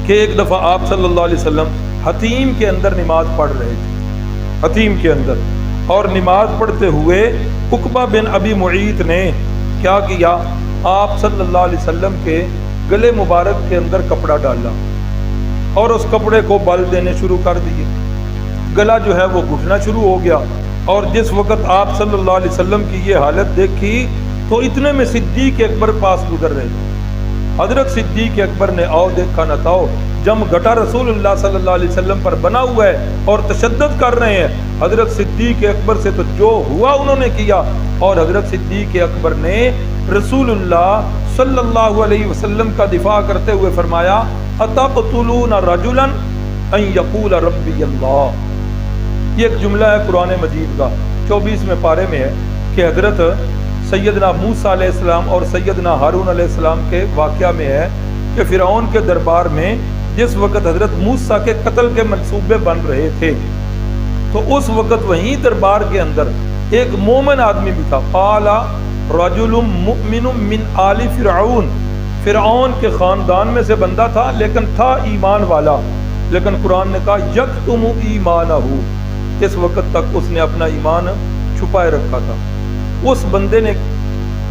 کہ ایک دفعہ آپ صلی اللہ علیہ وسلم حتیم کے اندر نماز پڑھ رہے تھے، حتیم کے اندر، اور نماز پڑھتے ہوئے عقبہ بن ابی معیط نے کیا کیا، آپ صلی اللہ علیہ وسلم کے گلے مبارک کے اندر کپڑا ڈالا اور اس کپڑے کو بل دینے شروع کر دیے، گلا جو ہے وہ گھٹنا شروع ہو گیا۔ اور جس وقت آپ صلی اللہ علیہ وسلم کی یہ حالت دیکھی تو اتنے میں صدیق اکبر پاس گزر رہے تھے۔ حضرت صدیق اکبر نے آؤ دیکھا نہ تاؤ، جم گھٹا رسول اللہ صلی اللہ علیہ وسلم پر بنا ہوا ہے اور تشدد کر رہے ہیں۔ حضرت صدیق اکبر سے تو جو ہوا انہوں نے کیا، اور حضرت صدیق اکبر نے رسول اللہ صلی اللہ علیہ وسلم کا دفاع کرتے ہوئے فرمایا، اتقتلون رجلا ان یقول ربی اللہ۔ یہ ایک جملہ ہے قرآن مجید کا 24ویں پارے میں ہے کہ حضرت سیدنا موسیٰ علیہ السلام اور سیدنا ہارون علیہ السلام کے واقعہ میں ہے کہ فرعون کے دربار میں جس وقت حضرت موسیٰ کے قتل کے منصوبے بن رہے تھے تو اس وقت وہیں دربار کے اندر ایک مومن آدمی بھی تھا، قال رجل مؤمن من آل فرعون، فرعون کے خاندان میں سے بندہ تھا لیکن تھا ایمان والا، لیکن قرآن نے کہا یکتم ایمانہ، اس وقت تک اس نے اپنا ایمان چھپائے رکھا تھا۔ اس بندے نے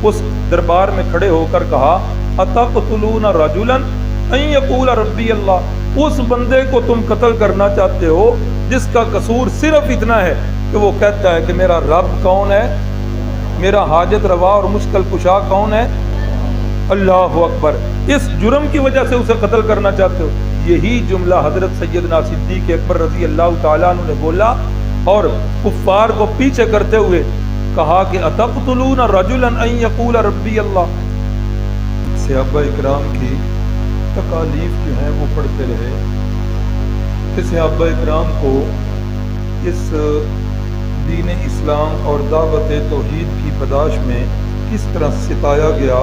اس دربار میں کھڑے ہو کر کہا، اتقتلون رجلا ان یقول ربی اللہ، اس بندے کو تم قتل کرنا چاہتے ہو جس کا قصور صرف اتنا ہے کہ وہ کہتا ہے کہ میرا رب کون ہے، میرا حاجت روا اور مشکل کشا کون ہے، اللہ اکبر، اس جرم کی وجہ سے اسے قتل کرنا چاہتے ہو۔ یہی جملہ حضرت سیدنا صدیق اکبر رضی اللہ تعالیٰ عنہ نے بولا اور کفار کو پیچھے کرتے ہوئے کہا کہ اتقتلون رجلا ان یقول ربی اللہ۔ صحابہ اکرام کی تکالیف جو ہیں وہ پڑھتے رہے کہ صحابہ اکرام کو اس دین اسلام اور دعوت توحید کی پداش میں کس طرح ستایا گیا،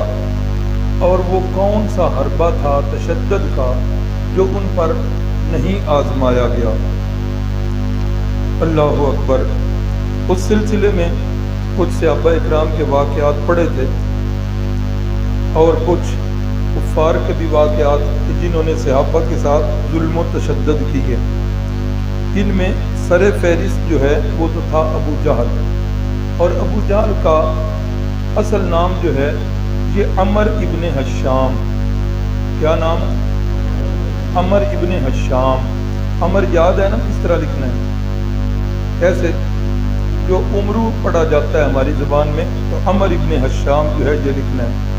اور وہ کون سا حربہ تھا تشدد کا جو ان پر نہیں آزمایا گیا۔ اللہ اکبر۔ اس سلسلے میں کچھ صحابہ اکرام کے واقعات پڑھے تھے اور کچھ کفار کے بھی واقعات جنہوں نے صحابہ کے ساتھ ظلم و تشدد کی ہے۔ ان میں سر فہرست جو ہے وہ تو تھا ابو جہل، اور ابو جہل کا اصل نام جو ہے یہ عمر ابن حشام۔ کیا نام؟ عمر ابن حشام۔ عمر یاد ہے نا کس طرح لکھنا ہے؟ کیسے؟ جو عمرو پڑھا جاتا ہے ہماری زبان میں تو عمر ابن حشام جو ہے یہ لکھنا ہے۔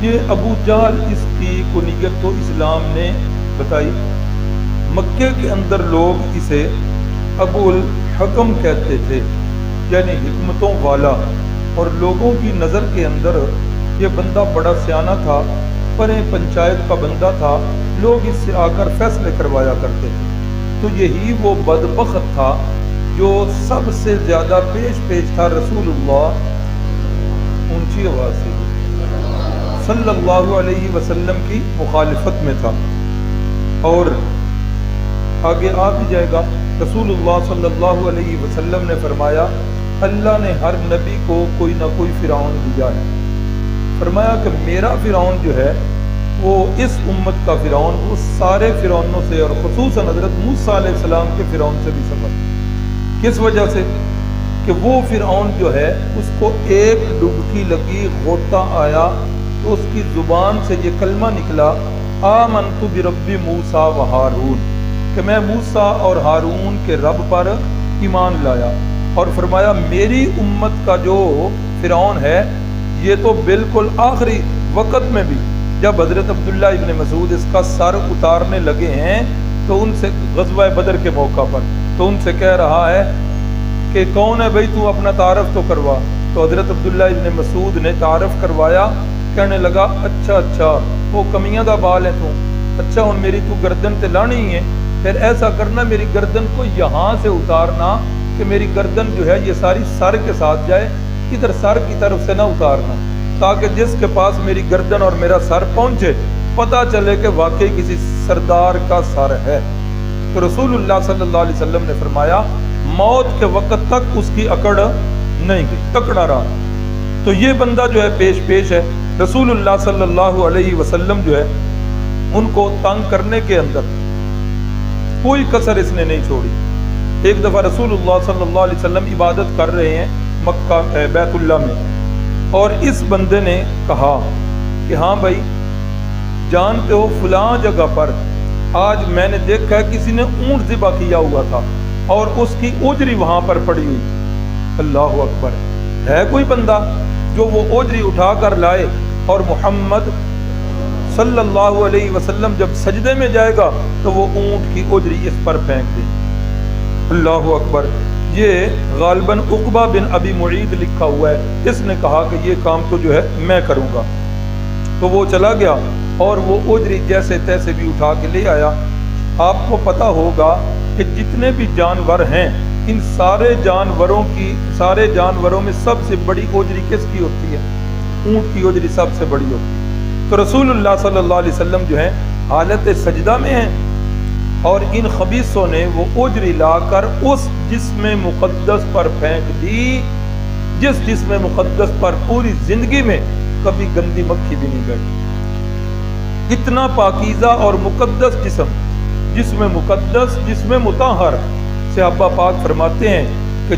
یہ ابو جہل اس کی کنیت تو اسلام نے بتائی۔ مکے کے اندر لوگ اسے ابو الحکم کہتے تھے، یعنی حکمتوں والا، اور لوگوں کی نظر کے اندر یہ بندہ بڑا سیانہ تھا، پرے پنچایت کا بندہ تھا، لوگ اس سے آ کر فیصلے کروایا کرتے تھے۔ تو یہی وہ بدبخت تھا جو سب سے زیادہ پیش تھا رسول اللہ، اونچی آواز سے صلی اللہ علیہ وسلم کی مخالفت میں تھا۔ اور آگے آ بھی جائے گا، رسول اللہ صلی اللہ علیہ وسلم نے فرمایا اللہ نے ہر نبی کو کوئی نہ کوئی فرعون دیا ہے۔ فرمایا کہ میرا فرعون جو ہے وہ اس امت کا فرعون وہ سارے فرعونوں سے اور خصوصاً حضرت موسیٰ علیہ السلام کے فرعون سے بھی سبق۔ کس وجہ سے؟ کہ وہ فرعون جو ہے اس کو ایک ڈبکی لگی، غوطہ آیا تو اس کی زبان سے یہ کلمہ نکلا، آمنت برب موسیٰ و ہارون، کہ میں موسیٰ اور ہارون کے رب پر ایمان لایا۔ اور فرمایا میری امت کا جو فرعون ہے یہ تو بالکل آخری وقت میں بھی جب حضرت عبداللہ ابن مسعود اس کا سر اتارنے لگے ہیں تو ان سے غزوہ بدر کے موقع پر تو ان سے کہہ رہا ہے کہ کون ہے بھائی تو اپنا تعارف تو کروا۔ تو حضرت عبداللہ ابن مسعود نے تعارف کروایا، کہنے لگا اچھا وہ کمیاں دا بال ہے تو اچھا ہن میری تو گردن تے لانی ہے، پھر ایسا کرنا میری گردن کو یہاں سے اتارنا کہ میری گردن جو ہے یہ ساری سر کے ساتھ جائے، ادھر سر کی طرف سے نہ اتارنا، تاکہ جس کے پاس میری گردن اور میرا سر پہنچے پتہ چلے کہ واقعی کسی سردار کا سر ہے۔ تو رسول اللہ صلی اللہ علیہ وسلم نے فرمایا موت کے وقت تک اس کی اکڑ نہیں گئی، تکڑا رہا۔ تو یہ بندہ جو ہے پیش ہے، رسول اللہ صلی اللہ علیہ وسلم جو ہے ان کو تنگ کرنے کے اندر کوئی کسر اس نے نہیں چھوڑی۔ ایک دفعہ رسول اللہ صلی اللہ علیہ وسلم عبادت کر رہے ہیں مکہ بیت اللہ میں، اور اس بندے نے کہا کہ ہاں بھائی جانتے ہو فلاں جگہ پر آج میں نے دیکھا ہے کسی نے اونٹ ذبح کیا ہوا تھا اور اس کی اجری وہاں پر پڑی ہوئی۔ اللہ اکبر، ہے کوئی بندہ جو وہ اجری اٹھا کر لائے اور محمد صلی اللہ علیہ وسلم جب سجدے میں جائے گا تو وہ اونٹ کی اجری اس پر پھینک دے۔ اللہ اکبر۔ یہ غالباً عقبہ بن ابی معیط لکھا ہوا ہے، اس نے کہا کہ یہ کام تو جو ہے میں کروں گا، تو وہ چلا گیا اور وہ اجری جیسے تیسے بھی اٹھا کے لے آیا۔ آپ کو پتہ ہوگا کہ جتنے بھی جانور ہیں ان سارے جانوروں میں سب سے بڑی اجری کس کی ہوتی ہے؟ اونٹ کی اجری سب سے بڑی ہوتی ہے۔ تو رسول اللہ صلی اللہ علیہ وسلم جو ہیں حالت سجدہ میں ہیں اور ان خبیثوں نے وہ اجری لا کر اس جسم مقدس پر پھینک دی، جس جسم مقدس پر پوری زندگی میں کبھی گندی مکھی بھی نہیں بیٹھی۔ اتنا پاکیزہ اور مقدس جسم مقدس، جسم مطہر۔ صحابہ پاک فرماتے ہیں کہ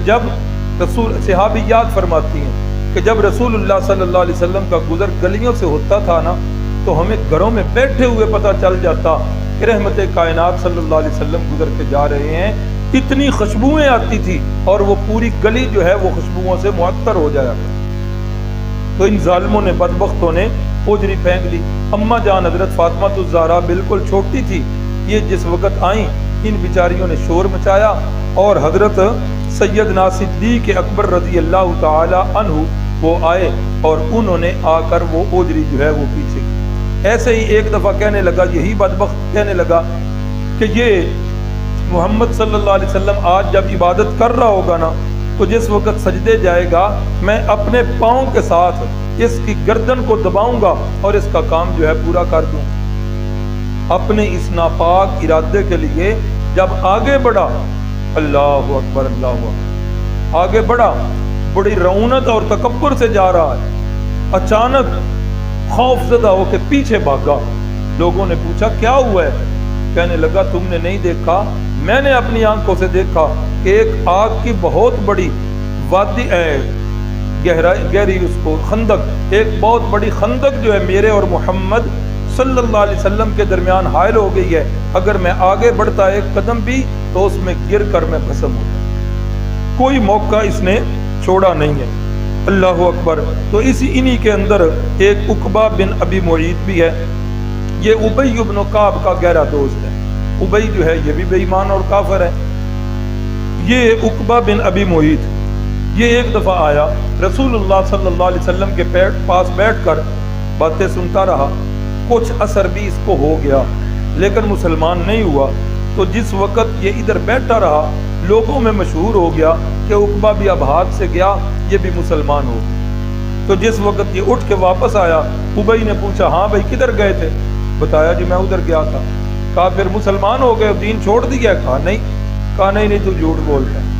صحابیات فرماتی ہیں کہ جب رسول اللہ صلی اللہ علیہ وسلم کا گزر گلیوں سے ہوتا تھا نا تو ہمیں گھروں میں بیٹھے ہوئے پتہ چل جاتا کہ رحمت کائنات صلی اللہ علیہ وسلم گزر کے جا رہے ہیں۔ اتنی خوشبوئیں آتی تھی اور وہ پوری گلی جو ہے وہ خوشبوؤں سے معطر ہو جایا کرتی۔ تو ان ظالموں نے، بدبختوں نے اجری پھینک لی۔ اماں جان حضرت فاطمہ الزہرا بالکل چھوٹی تھی، یہ جس وقت آئیں ان بیچاریوں نے شور مچایا اور حضرت سیدنا صدیق اکبر رضی اللہ تعالی عنہ وہ آئے اور انہوں نے آ کر وہ اجری جو ہے وہ پیچھے کی۔ ایسے ہی ایک دفعہ کہنے لگا، یہی بدبخت کہنے لگا کہ یہ محمد صلی اللہ علیہ وسلم آج جب عبادت کر رہا ہوگا نا تو جس وقت سجدے جائے گا میں اپنے پاؤں کے ساتھ اس کی گردن کو دباؤں گا اور اس کا کام جو ہے پورا کر دوں۔ اپنے اس ناپاک ارادے کے لیے جب آگے بڑھا، اللہ اکبر اللہ اکبر، آگے بڑھا، بڑی رعونت اور تکبر سے جا رہا ہے، اچانک خوف زدہ ہو کے پیچھے بھاگا۔ لوگوں نے پوچھا کیا ہوا ہے؟ کہنے لگا تم نے نہیں دیکھا، میں نے اپنی آنکھوں سے دیکھا کہ ایک آگ کی بہت بڑی وادی گہری اس کو خندق، ایک بہت بڑی خندق جو ہے میرے اور محمد صلی اللہ علیہ وسلم کے درمیان حائل ہو گئی ہے، اگر میں آگے بڑھتا ایک قدم بھی تو اس میں گر کر میں بھسم ہو جاؤں۔ کوئی موقع اس نے چھوڑا نہیں ہے۔ اللہ اکبر۔ تو انہی کے اندر ایک عقبہ بن ابی معیط بھی ہے، یہ ابی بن کعب کا گہرا دوست ہے۔ ابی جو ہے یہ بھی بے ایمان اور کافر ہے۔ یہ عقبہ بن ابی معیط یہ ایک دفعہ آیا، رسول اللہ صلی اللہ علیہ وسلم کے پاس بیٹھ کر باتیں سنتا رہا، کچھ اثر بھی اس کو ہو گیا لیکن مسلمان نہیں ہوا۔ تو جس وقت یہ ادھر بیٹھا رہا لوگوں میں مشہور ہو گیا کہ عقبہ بھی اب ہاتھ سے گیا، یہ بھی مسلمان ہو گیا۔ تو جس وقت یہ اٹھ کے واپس آیا، ابی نے پوچھا ہاں بھائی کدھر گئے تھے؟ بتایا جی میں ادھر گیا تھا۔ کہا پھر مسلمان ہو گئے، دین چھوڑ دیا؟ کہا نہیں۔ کہا نہیں تو جھوٹ بولتا ہے۔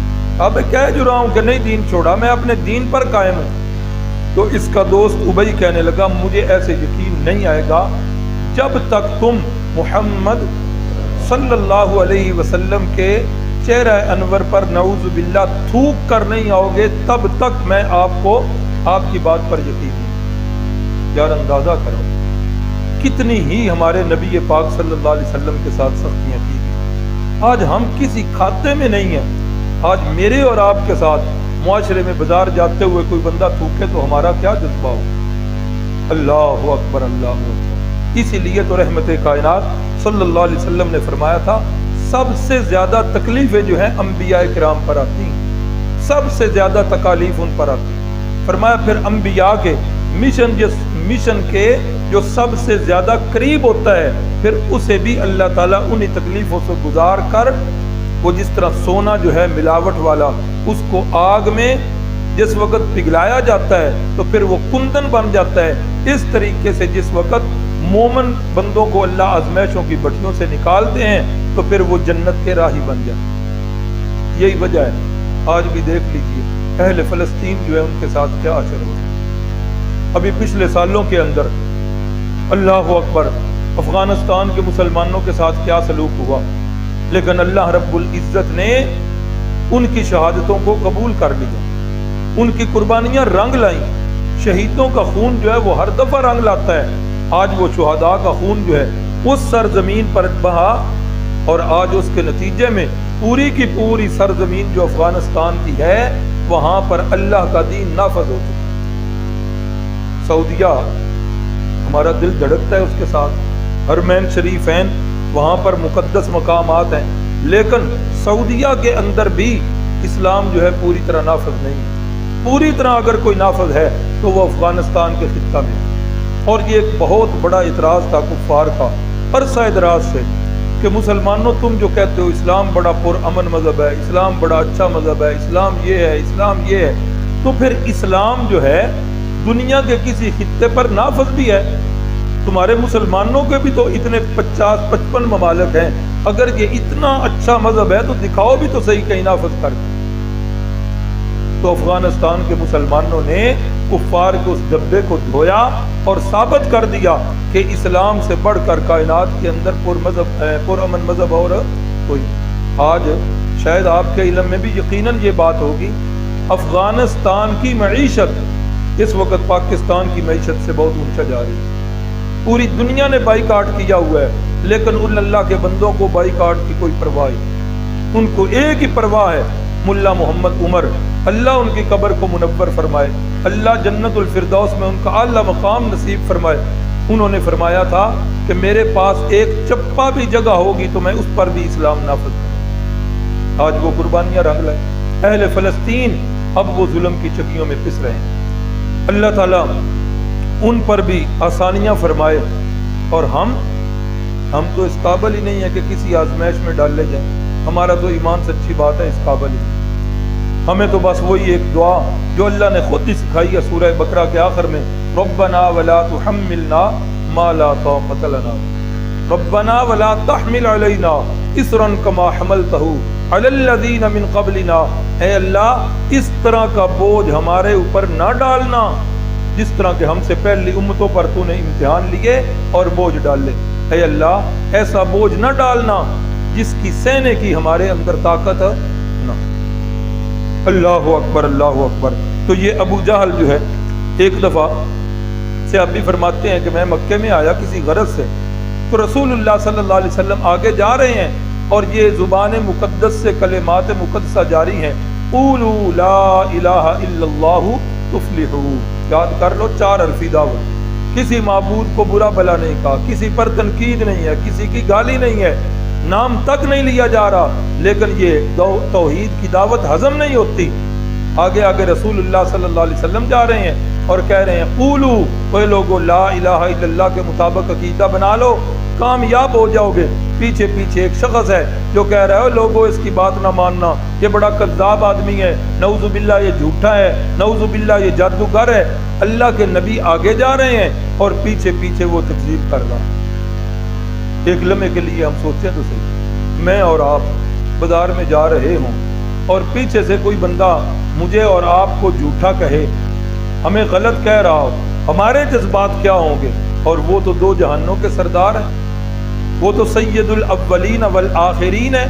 اب کہہ جو رہا ہوں کہ نہیں دین چھوڑا، میں اپنے دین پر قائم ہوں۔ تو اس کا دوست ابی کہنے لگا مجھے ایسے یقین نہیں آئے گا جب تک تم محمد صلی اللہ علیہ وسلم کے چہرہ انور پر نعوذ باللہ تھوک کر نہیں آؤ گے، تب تک میں آپ کی بات پر یقین نہیں۔ یار اندازہ کرو کتنی ہی ہمارے نبی پاک صلی اللہ علیہ وسلم کے ساتھ سختیاں کی گئی، آج ہم کسی کھاتے میں نہیں ہیں۔ آج میرے اور آپ کے ساتھ معاشرے میں بازار جاتے ہوئے کوئی بندہ تھوکے تو ہمارا کیا جذبہ ہو؟ اللہ اکبر اللہ اکبر۔ اسی لیے تو رحمت کائنات صلی اللہ علیہ وسلم نے فرمایا تھا سب سے زیادہ تکلیفیں جو ہیں انبیاء کرام پر آتی ہیں، سب سے زیادہ تکالیف ان پر آتی ہیں۔ فرمایا پھر انبیاء کے مشن کے جو سب سے زیادہ قریب ہوتا ہے پھر اسے بھی اللہ تعالیٰ انہی تکلیفوں سے گزار کر، وہ جس طرح سونا جو ہے ملاوٹ والا اس کو آگ میں جس وقت پگھلایا جاتا ہے تو پھر وہ کندن بن جاتا ہے، اس طریقے سے جس وقت مومن بندوں کو اللہ آزمائشوں کی بٹیوں سے نکالتے ہیں تو پھر وہ جنت کے راہی بن جاتے ہیں۔ یہی وجہ ہے آج بھی دیکھ لیجئے اہل فلسطین جو ہے ان کے ساتھ کیا اثر ہو۔ ابھی پچھلے سالوں کے اندر اللہ اکبر افغانستان کے مسلمانوں کے ساتھ کیا سلوک ہوا، لیکن اللہ رب العزت نے ان کی شہادتوں کو قبول کر لیا، ان کی قربانیاں رنگ لائیں۔ شہیدوں کا خون جو ہے وہ ہر دفعہ رنگ لاتا ہے۔ آج وہ شہداء کا خون جو ہے اس سرزمین پر بہا، اور آج اس کے نتیجے میں پوری کی پوری سرزمین جو افغانستان کی ہے وہاں پر اللہ کا دین نافذ ہو چکا۔ سعودیہ ہمارا دل دھڑکتا ہے اس کے ساتھ، حرمین شریفین وہاں پر مقدس مقامات ہیں، لیکن سعودیہ کے اندر بھی اسلام جو ہے پوری طرح نافذ نہیں ہے۔ پوری طرح اگر کوئی نافذ ہے تو وہ افغانستان کے خطہ میں، اور یہ ایک بہت بڑا اعتراض تھا کفار کا عرصہ دراز سے کہ مسلمانوں تم جو کہتے ہو اسلام بڑا پرامن مذہب ہے، اسلام بڑا اچھا مذہب ہے، اسلام یہ ہے، اسلام یہ ہے، تو پھر اسلام جو ہے دنیا کے کسی خطے پر نافذ بھی ہے؟ تمہارے مسلمانوں کے بھی تو اتنے 50-55 ممالک ہیں، اگر یہ اتنا اچھا مذہب ہے تو دکھاؤ بھی تو صحیح کہیں نافذ کر کے۔ تو افغانستان کے مسلمانوں نے کفار کے اس ڈبے کو دھویا اور ثابت کر دیا کہ اسلام سے بڑھ کر کائنات کے اندر پرامن مذہب اور کوئی۔ آج شاید آپ کے علم میں بھی یقیناً یہ بات ہوگی، افغانستان کی معیشت اس وقت پاکستان کی معیشت سے بہت اونچا جا رہی ہے۔ پوری دنیا نے بائیکاٹ کیا ہوا ہے، لیکن ان اللہ کے بندوں کو بائیکاٹ کی کوئی پرواہ نہیں۔ ان کو ایک ہی پرواہ ہے، ملا محمد عمر، اللہ ان کی قبر کو منور فرمائے، اللہ جنت الفردوس میں ان کا اعلیٰ مقام نصیب فرمائے۔ انہوں نے فرمایا تھا کہ میرے پاس ایک چپا بھی جگہ ہوگی تو میں اس پر بھی اسلام نافذ کروں۔ آج وہ قربانیاں رنگ لائیں۔ اہل فلسطین اب وہ ظلم کی چکیوں میں پس رہے ہیں۔ اللہ تعالیٰ ان پر بھی آسانیاں فرمائے، اور ہم تو اس قابل ہی نہیں ہے کہ کسی آزمائش میں ڈال لے جائیں۔ ہمارا تو ایمان سچی بات ہے، اس قابل ہی نہیں۔ ہمیں تو بس وہی ایک دعا جو اللہ نے خود ہی سکھائی ہے سورہ بقرہ کے آخر میں، ربنا ولا تحملنا ما لا طاقت لنا، ربنا ولا تحمل علینا اصرا کما حملتہ علی الذین من قبلنا، اے اللہ اس طرح کا بوجھ ہمارے اوپر نہ ڈالنا جس طرح کہ ہم سے پہلی امتوں پر تو نے امتحان لیے اور بوجھ ڈالے۔ اے اللہ ایسا بوجھ نہ ڈالنا جس کی سہنے کی ہمارے اندر طاقت نہ۔ اللہ اکبر، اللہ اکبر۔ تو یہ ابو جہل جو ہے، ایک دفعہ سے آپ بھی فرماتے ہیں کہ میں مکے میں آیا کسی غرض سے، تو رسول اللہ صلی اللہ علیہ وسلم آگے جا رہے ہیں اور یہ زبان مقدس سے کلمات مقدسہ جاری ہیں، قولوا لا الہ الا اللہ تفلحوا، یاد کر لو 4 حرفی دعوت۔ کسی معبود کو برا بلا نہیں کہا، کسی پر تنقید نہیں ہے، کسی کی گالی نہیں ہے، نام تک نہیں لیا جا رہا، لیکن یہ توحید کی دعوت ہضم نہیں ہوتی۔ آگے آگے رسول اللہ صلی اللہ علیہ وسلم جا رہے ہیں اور کہہ رہے ہیں قولو، اے لوگو لا الہ الا اللہ کے مطابق عقیدہ بنا لو، کامیاب ہو جاؤ گے۔ پیچھے پیچھے ایک شخص ہے جو کہہ رہا ہے لوگو اس کی بات نہ ماننا، یہ بڑا کذاب آدمی ہے، نعوذ باللہ یہ جھوٹا ہے، نعوذ باللہ یہ جادوگر ہے۔ اللہ کے نبی آگے جا رہے ہیں اور پیچھے پیچھے وہ تکذیب کر رہا۔ ایک لمحے کے لیے ہم سوچیں تو صحیح، میں اور آپ بازار میں جا رہے ہوں اور پیچھے سے کوئی بندہ مجھے اور آپ کو جھوٹا کہے، ہمیں غلط کہہ رہا ہو، ہمارے جذبات کیا ہوں گے؟ اور وہ تو 2 جہانوں کے سردار ہیں، وہ تو سید الاولین والآخرین ہے۔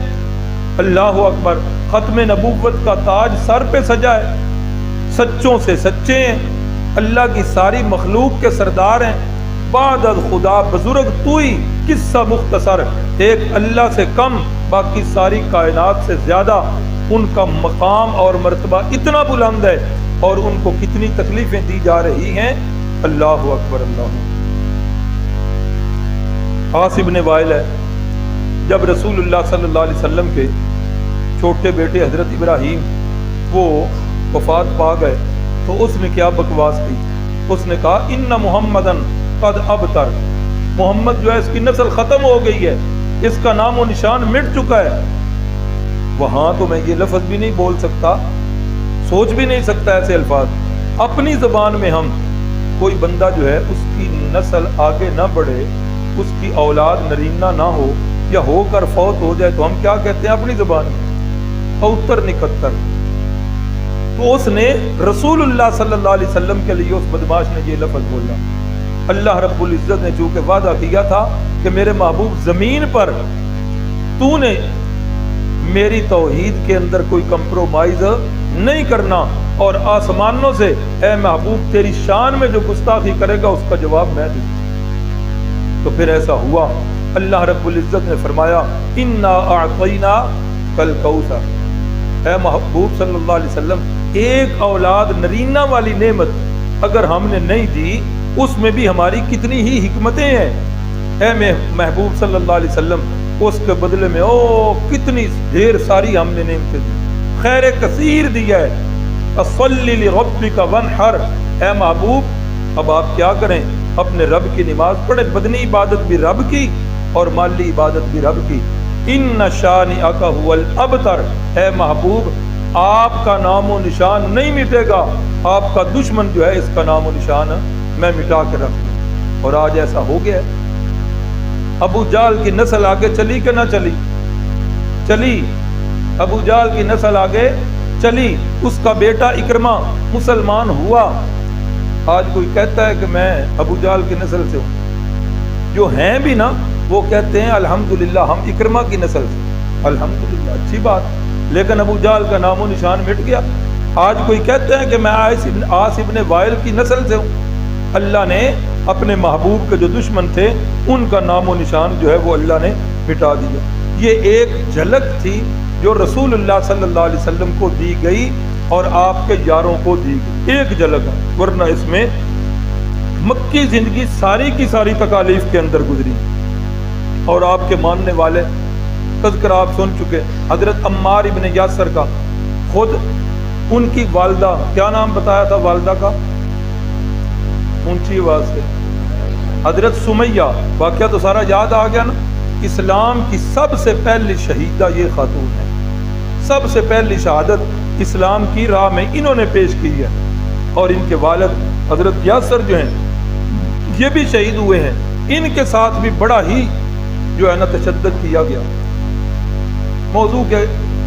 اللہ اکبر، ختم نبوت کا تاج سر پہ سجا ہے، سچوں سے سچے ہیں، اللہ کی ساری مخلوق کے سردار ہیں۔ بعد از خدا بزرگ تو ہی، قصہ مختصر، ایک اللہ سے کم باقی ساری کائنات سے زیادہ، ان کا مقام اور مرتبہ اتنا بلند ہے اور ان کو کتنی تکلیفیں دی جا رہی ہیں۔ اللہ اکبر، اللہ۔ عاص بن وائل ہے، جب رسول اللہ صلی اللہ علیہ وسلم کے چھوٹے بیٹے حضرت ابراہیم وہ وفات پا گئے تو اس نے کیا بکواس کی؟ اس نے کہا ان محمدن قد ابتر، محمد جو ہے اس کی نسل ختم ہو گئی ہے، اس کا نام و نشان مٹ چکا ہے۔ وہاں تو میں یہ لفظ بھی نہیں بول سکتا، سوچ بھی نہیں سکتا ایسے الفاظ۔ اپنی زبان میں ہم کوئی بندہ جو ہے اس کی نسل آگے نہ بڑھے، اس کی اولاد نرینہ نہ ہو یا ہو کر فوت ہو جائے تو ہم کیا کہتے ہیں اپنی زبان میں؟ اوتر نکتر۔ تو اس نے رسول اللہ صلی اللہ علیہ وسلم کے لیے اس بدماش نے یہ لفظ بولا۔ اللہ رب العزت نے چونکہ وعدہ کیا تھا کہ میرے محبوب زمین پر تو نے میری توحید کے اندر کوئی کمپرومائز نہیں کرنا، اور آسمانوں سے اے محبوب تیری شان میں جو گستاخی کرے گا اس کا جواب میں دوں۔ تو پھر ایسا ہوا، اللہ رب العزت نے فرمایا انا اعطینا کل کوثر، اے محبوب صلی اللہ علیہ وسلم ایک اولاد نرینہ والی نعمت اگر ہم نے نہیں دی اس میں بھی ہماری کتنی ہی حکمتیں ہیں، اے محبوب صلی اللہ علیہ وسلم اس کے بدلے میں کتنی ڈھیر ساری ہم نے نعمتیں دی، خیر کثیر دیا ہے۔ فصلی لربک وانحر، اے محبوب اب آپ کیا کریں، اپنے رب کی نماز پڑھیں، بدنی عبادت بھی رب کی اور مالی عبادت بھی رب کی۔ ان شانئک ھو الابتر، اے محبوب آپ کا نام و نشان نہیں مٹے گا، آپ کا دشمن جو ہے اس کا نام و نشان میں مٹا کے رکھ دوں۔ اور آج ایسا ہو گیا ہے، ابو جہل کی نسل آگے چلی کہ نہ چلی؟ چلی، ابو جہل کی نسل آگے چلی، اس کا بیٹا اکرمہ مسلمان ہوا۔ آج کوئی کہتا ہے کہ میں ابو جہل کی نسل سے ہوں، جو ہیں بھی نا وہ کہتے ہیں الحمدللہ ہم اکرمہ کی نسل سے، الحمدللہ اچھی بات، لیکن ابو جہل کا نام و نشان مٹ گیا۔ آج کوئی کہتا ہے کہ میں عاص ابن وائل کی نسل سے ہوں، اللہ نے اپنے محبوب کے جو دشمن تھے ان کا نام و نشان جو ہے وہ اللہ نے مٹا دیا۔ یہ ایک جھلک تھی جو رسول اللہ صلی اللہ علیہ وسلم کو دی گئی اور آپ کے یاروں کو دی گئی، ایک جھلک، ورنہ اس میں مکی زندگی ساری کی ساری تکالیف کے اندر گزری۔ اور آپ کے ماننے والے تذکرہ آپ سن چکے، حضرت عمار ابن یاسر کا، خود ان کی والدہ، کیا نام بتایا تھا والدہ کا؟ اونچی آواز سے، حضرت سمیہ، واقعہ تو سارا یاد آ گیا نا۔ اسلام کی سب سے پہلی شہیدہ یہ خاتون ہے، سب سے پہلی شہادت اسلام کی راہ میں انہوں نے پیش کی ہے، اور ان کے والد حضرت یاسر جو ہیں یہ بھی شہید ہوئے ہیں، ان کے ساتھ بھی بڑا ہی جو ہے نا تشدد کیا گیا۔ موضوع کے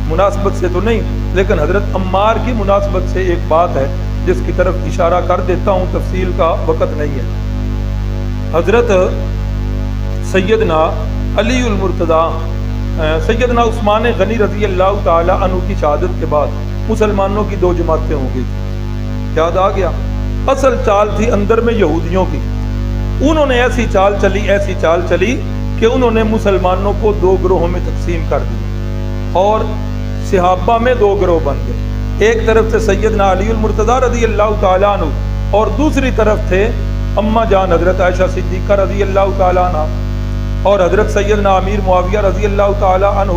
مناسبت سے تو نہیں، لیکن حضرت عمار کی مناسبت سے ایک بات ہے جس کی طرف اشارہ کر دیتا ہوں، تفصیل کا وقت نہیں ہے۔ حضرت سیدنا علی المرتضیٰ، سیدنا عثمان غنی رضی اللہ تعالی عنہ کی شہادت کے بعد مسلمانوں کی دو جماعتیں ہو گئی تھی، یاد آ گیا؟ اصل چال تھی اندر میں یہودیوں کی، انہوں نے ایسی چال چلی کہ انہوں نے مسلمانوں کو دو گروہوں میں تقسیم کر دیا، اور صحابہ میں دو گروہ بن گئے، ایک طرف سے سیدنا علی المرتضیٰ رضی اللہ تعالی عنہ اور دوسری طرف تھے اماں جان حضرت عائشہ صدیقہ رضی اللہ تعالی عنہ اور حضرت سیدنا امیر معاویہ رضی اللہ تعالی عنہ،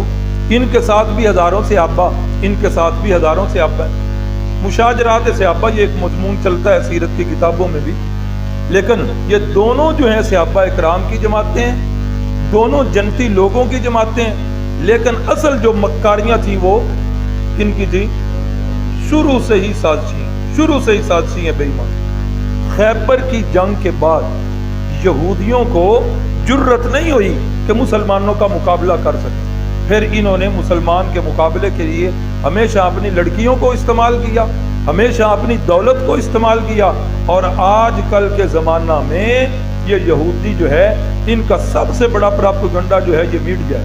ان کے ساتھ بھی ہزاروں صحابہ، مشاجرات صحابہ یہ ایک مضمون چلتا ہے سیرت کی کتابوں میں بھی، لیکن یہ دونوں جو ہیں صحابہ اکرام کی جماعتیں ہیں، دونوں جنتی لوگوں کی جماعتیں ہیں، لیکن اصل جو مکاریاں تھیں وہ کن کی تھی؟ شروع سے ہی سازشی ہیں بے ایمان۔ خیبر کی جنگ کے بعد یہودیوں کو جرت نہیں ہوئی کہ مسلمانوں کا مقابلہ کر سکیں، پھر انہوں نے مسلمان کے مقابلے کے لیے ہمیشہ اپنی لڑکیوں کو استعمال کیا، ہمیشہ اپنی دولت کو استعمال کیا، اور آج کل کے زمانہ میں یہ یہودی جو ہے ان کا سب سے بڑا پراپیگنڈا جو ہے یہ میڈیا ہے۔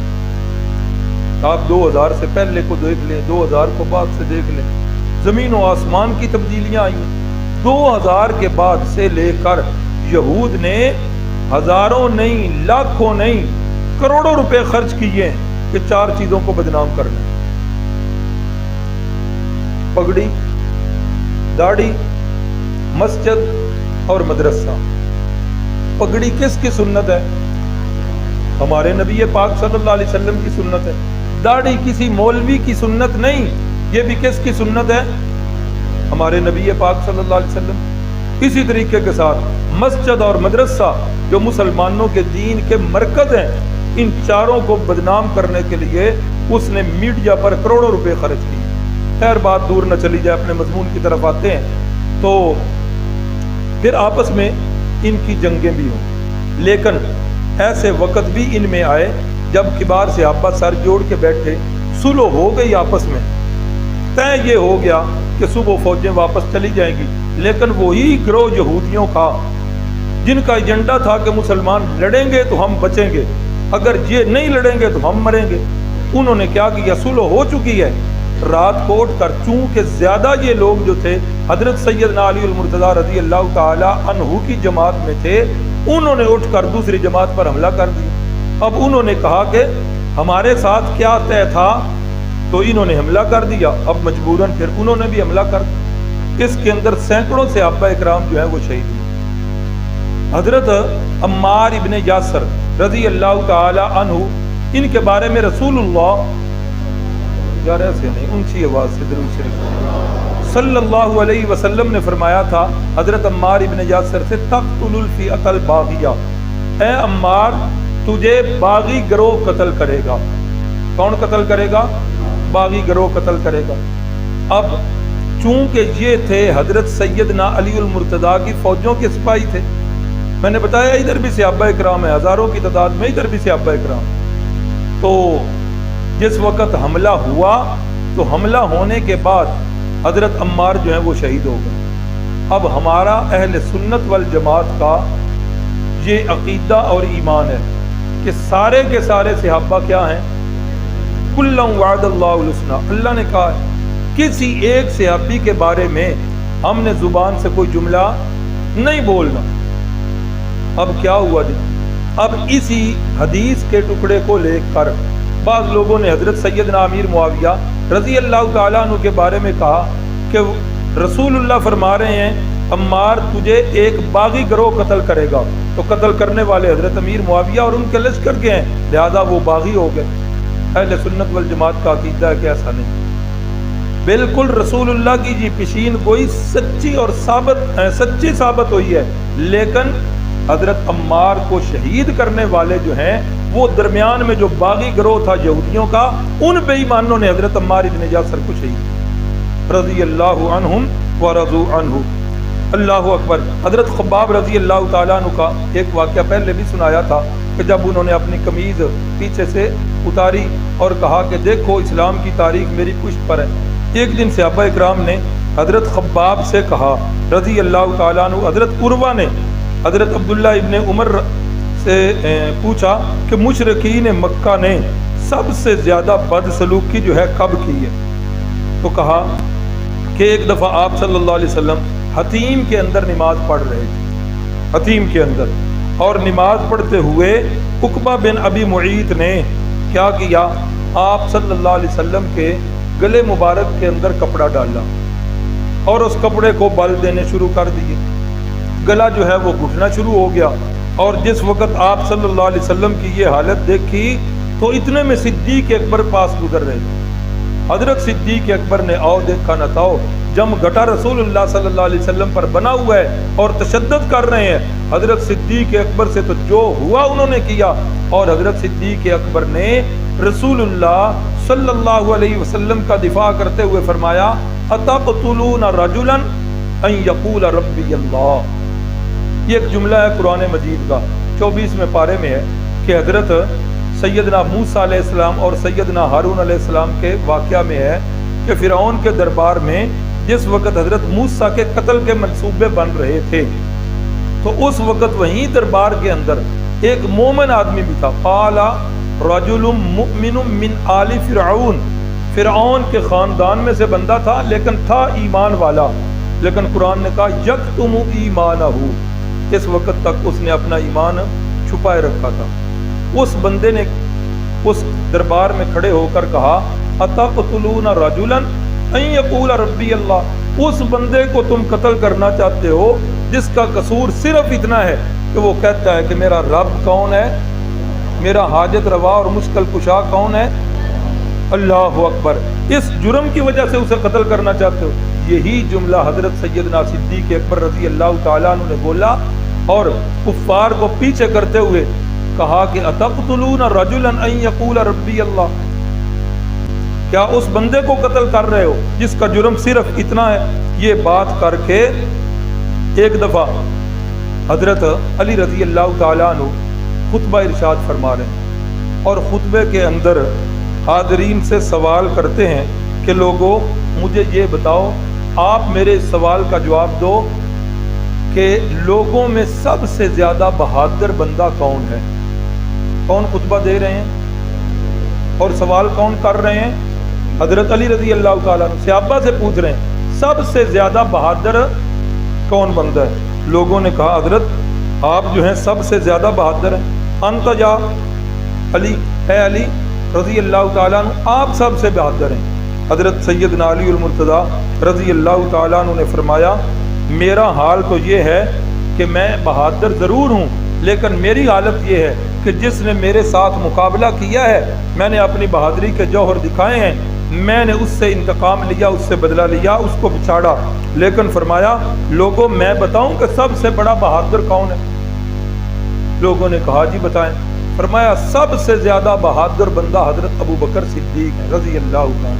آپ 2000 سے پہلے کو دیکھ لیں، 2000 کو بعد سے دیکھ لیں، زمین و آسمان کی تبدیلیاں آئی ہیں۔ 2000 کے بعد سے لے کر یہود نے ہزاروں نہیں، لاکھوں نہیں، کروڑوں روپے خرچ کیے ہیں کہ 4 چیزوں کو بدنام کرنا: پگڑی، داڑھی، مسجد اور مدرسہ۔ پگڑی کس کی سنت ہے؟ ہمارے نبی پاک صلی اللہ علیہ وسلم کی سنت ہے۔ داڑھی کسی مولوی کی سنت نہیں، یہ بھی کس کی سنت ہے؟ ہمارے نبی پاک صلی اللہ علیہ وسلم۔ اسی طریقے کے ساتھ مسجد اور مدرسہ جو مسلمانوں کے دین کے مرکز ہیں، ان چاروں کو بدنام کرنے کے لیے اس نے میڈیا پر کروڑوں روپے خرچ کیے۔ خیر بات دور نہ چلی جائے، اپنے مضمون کی طرف آتے ہیں تو پھر آپس میں ان کی جنگیں بھی ہوں، لیکن ایسے وقت بھی ان میں آئے جب کبار صحابہ سر جوڑ کے بیٹھے، صلح ہو گئی آپس میں، طے یہ ہو گیا کہ صبح فوجیں واپس چلی جائیں گی، لیکن وہی گروہ یہودیوں کا جن کا ایجنڈا تھا کہ مسلمان لڑیں گے تو ہم بچیں گے، اگر یہ نہیں لڑیں گے تو ہم مریں گے، انہوں نے کیا کیا، صلح ہو چکی ہے، رات کو اٹھ کر، چونکہ زیادہ یہ لوگ جو تھے حضرت سیدنا علی المرتضیٰ رضی اللہ تعالی عنہ کی جماعت میں تھے، انہوں نے اٹھ کر دوسری جماعت پر حملہ کر دیا۔ اب انہوں نے کہا کہ ہمارے ساتھ کیا طے تھا، تو انہوں نے حملہ کر دیا، اب مجبوراً پھر انہوں نے بھی حملہ کر دیا۔ اس کے اندر سینکڑوں صحابہ اکرام جو ہیں وہ شہید ہوئے۔ حضرت عمار ابن یاسر رضی اللہ تعالی عنہ، ان کے بارے میں رسول اللہ اونچی آواز سے درود شریف صلی اللہ علیہ وسلم نے فرمایا تھا حضرت عمار ابن یاسر سے، تقتل الفئۃ الباغیہ، اے عمار تجھے باغی گروہ قتل کرے گا۔ کون قتل کرے گا؟ باغی گروہ قتل کرے گا۔ اب چونکہ یہ تھے حضرت سیدنا علی المرتضیٰ کی فوجوں کے سپاہی تھے، میں نے بتایا ادھر بھی صحابہ اکرام ہیں، ہزاروں کی تعداد میں، ادھر بھی صحابہ اکرام۔ تو جس وقت حملہ ہوا تو حملہ ہونے کے بعد حضرت عمار جو ہیں وہ شہید ہو گئے۔ اب ہمارا اہل سنت والجماعت کا یہ عقیدہ اور ایمان ہے کہ سارے کے سارے صحابہ کیا ہیں؟ کُلًّا وعد اللہ الحسنیٰ، اللہ نے کہا ہے، کسی ایک صحابی کے بارے میں ہم نے زبان سے کوئی جملہ نہیں بولنا۔ اب کیا ہوا جی؟ اب اسی حدیث کے ٹکڑے کو لے کر بعض لوگوں نے حضرت سیدنا امیر معاویہ رضی اللہ تعالیٰ عنہ کے بارے میں کہا کہ رسول اللہ فرما رہے ہیں عمار تجھے ایک باغی گروہ قتل کرے گا، تو قتل کرنے والے حضرت امیر معاویہ اور ان کے لشکر کے ہیں، لہذا وہ باغی ہو گئے۔ اہل سنت والجماعت کا عقیدہ ہے کہ ایسا نہیں، بالکل رسول اللہ کی جی پیشین گوئی سچی اور سچی ثابت ہوئی ہے، لیکن حضرت عمار کو شہید کرنے والے جو ہیں وہ درمیان میں جو باغی گروہ تھا یہودیوں کا، ان بے ایمانوں نے حضرت عمار ابن یاسر کو شہید رضی اللہ عنہم ورضوا عنہ۔ اللہ اکبر۔ حضرت خباب رضی اللہ تعالیٰ عنہ کا ایک واقعہ پہلے بھی سنایا تھا کہ جب انہوں نے اپنی قمیض پیچھے سے اتاری اور کہا کہ دیکھو اسلام کی تاریخ میری پشت پر ہے، ایک دن صحابہ اکرام نے حضرت خباب سے کہا رضی اللہ تعالیٰ عنہ، حضرت عروہ نے حضرت عبداللہ ابن عمر سے پوچھا کہ مشرکین مکہ نے سب سے زیادہ بدسلوکی جو ہے کب کی ہے؟ تو کہا کہ ایک دفعہ آپ صلی اللہ علیہ وسلم حتیم کے اندر نماز پڑھ رہے تھے، حتیم کے اندر، اور نماز پڑھتے ہوئے عقبہ بن ابی معیط نے کیا کیا، آپ صلی اللہ علیہ وسلم کے گلے مبارک کے اندر کپڑا ڈالا اور اس کپڑے کو بل دینے شروع کر دیے، گلا جو ہے وہ گھٹنا شروع ہو گیا، اور جس وقت آپ صلی اللہ علیہ وسلم کی یہ حالت دیکھی تو اتنے میں صدیق اکبر پاس گزر رہے تھے۔ حضرت صدیق اکبر نے آؤ دیکھا نہ تاؤ، جم گھٹا رسول اللہ صلی اللہ علیہ وسلم پر بنا ہوا ہے اور تشدد کر رہے ہیں۔ حضرت صدیق اکبر سے تو جو ہوا انہوں نے کیا، اور حضرت صدیق اکبر نے رسول اللہ صلی اللہ علیہ وسلم کا دفاع کرتے ہوئے فرمایا اتقتلون رجلا ان یقول ربی اللہ۔ یہ ایک جملہ ہے قرآن مجید کا 24ویں پارے میں ہے کہ حضرت سیدنا موسیٰ علیہ السلام اور سیدنا ہارون علیہ السلام کے واقعہ میں ہے کہ فرعون کے دربار میں جس وقت حضرت موسیٰ کے قتل کے منصوبے بن رہے تھے تو اس وقت وہیں دربار کے اندر ایک مومن آدمی بھی تھا، قال رجل مؤمن من آل فرعون، فرعون کے خاندان میں سے بندہ تھا لیکن تھا ایمان والا، لیکن قرآن نے کہا یکتم ایمانہ، اس وقت تک اس نے اپنا ایمان چھپائے رکھا تھا۔ اس بندے نے اس دربار میں کھڑے ہو کر کہا اتقتلون رجلا ان یقول ربی اللہ، اس بندے کو تم قتل کرنا چاہتے ہو جس کا قصور صرف اتنا ہے کہ وہ کہتا ہے کہ میرا رب کون ہے، میرا حاجت روا اور مشکل کشا کون ہے، اللہ اکبر، اس جرم کی وجہ سے اسے قتل کرنا چاہتے ہو۔ یہی جملہ حضرت سیدنا صدیق اکبر رضی اللہ تعالیٰ عنہ نے بولا اور کفار کو پیچھے کرتے ہوئے کہا کہ اتقتلون رجلا ان یقول ربی اللہ، کیا اس بندے کو قتل کر رہے ہو جس کا جرم صرف اتنا ہے؟ یہ بات کر کے ایک دفعہ حضرت علی رضی اللہ تعالیٰ عنہ خطبہ ارشاد فرما رہے ہیں اور خطبے کے اندر حاضرین سے سوال کرتے ہیں کہ لوگوں مجھے یہ بتاؤ، آپ میرے اس سوال کا جواب دو کہ لوگوں میں سب سے زیادہ بہادر بندہ کون ہے؟ کون خطبہ دے رہے ہیں اور سوال کون کر رہے ہیں؟ حضرت علی رضی اللہ تعالیٰ عنہ صحابہ سے پوچھ رہے ہیں سب سے زیادہ بہادر کون بندہ ہے؟ لوگوں نے کہا حضرت آپ جو ہیں سب سے زیادہ بہادر ہیں، انت یا علی، اے علی رضی اللہ تعالیٰ عنہ آپ سب سے بہادر ہیں۔ حضرت سیدنا علی المرتضیٰ رضی اللہ تعالیٰ عنہ نے فرمایا میرا حال تو یہ ہے کہ میں بہادر ضرور ہوں، لیکن میری حالت یہ ہے کہ جس نے میرے ساتھ مقابلہ کیا ہے میں نے اپنی بہادری کے جوہر دکھائے ہیں، میں نے اس سے انتقام لیا، اس سے بدلہ لیا، اس کو بچھاڑا۔ لیکن فرمایا لوگوں میں بتاؤں کہ سب سے بڑا بہادر کون ہے؟ لوگوں نے کہا جی بتائیں۔ فرمایا سب سے زیادہ بہادر بندہ حضرت ابو بکر صدیق ہے رضی اللہ عنہ۔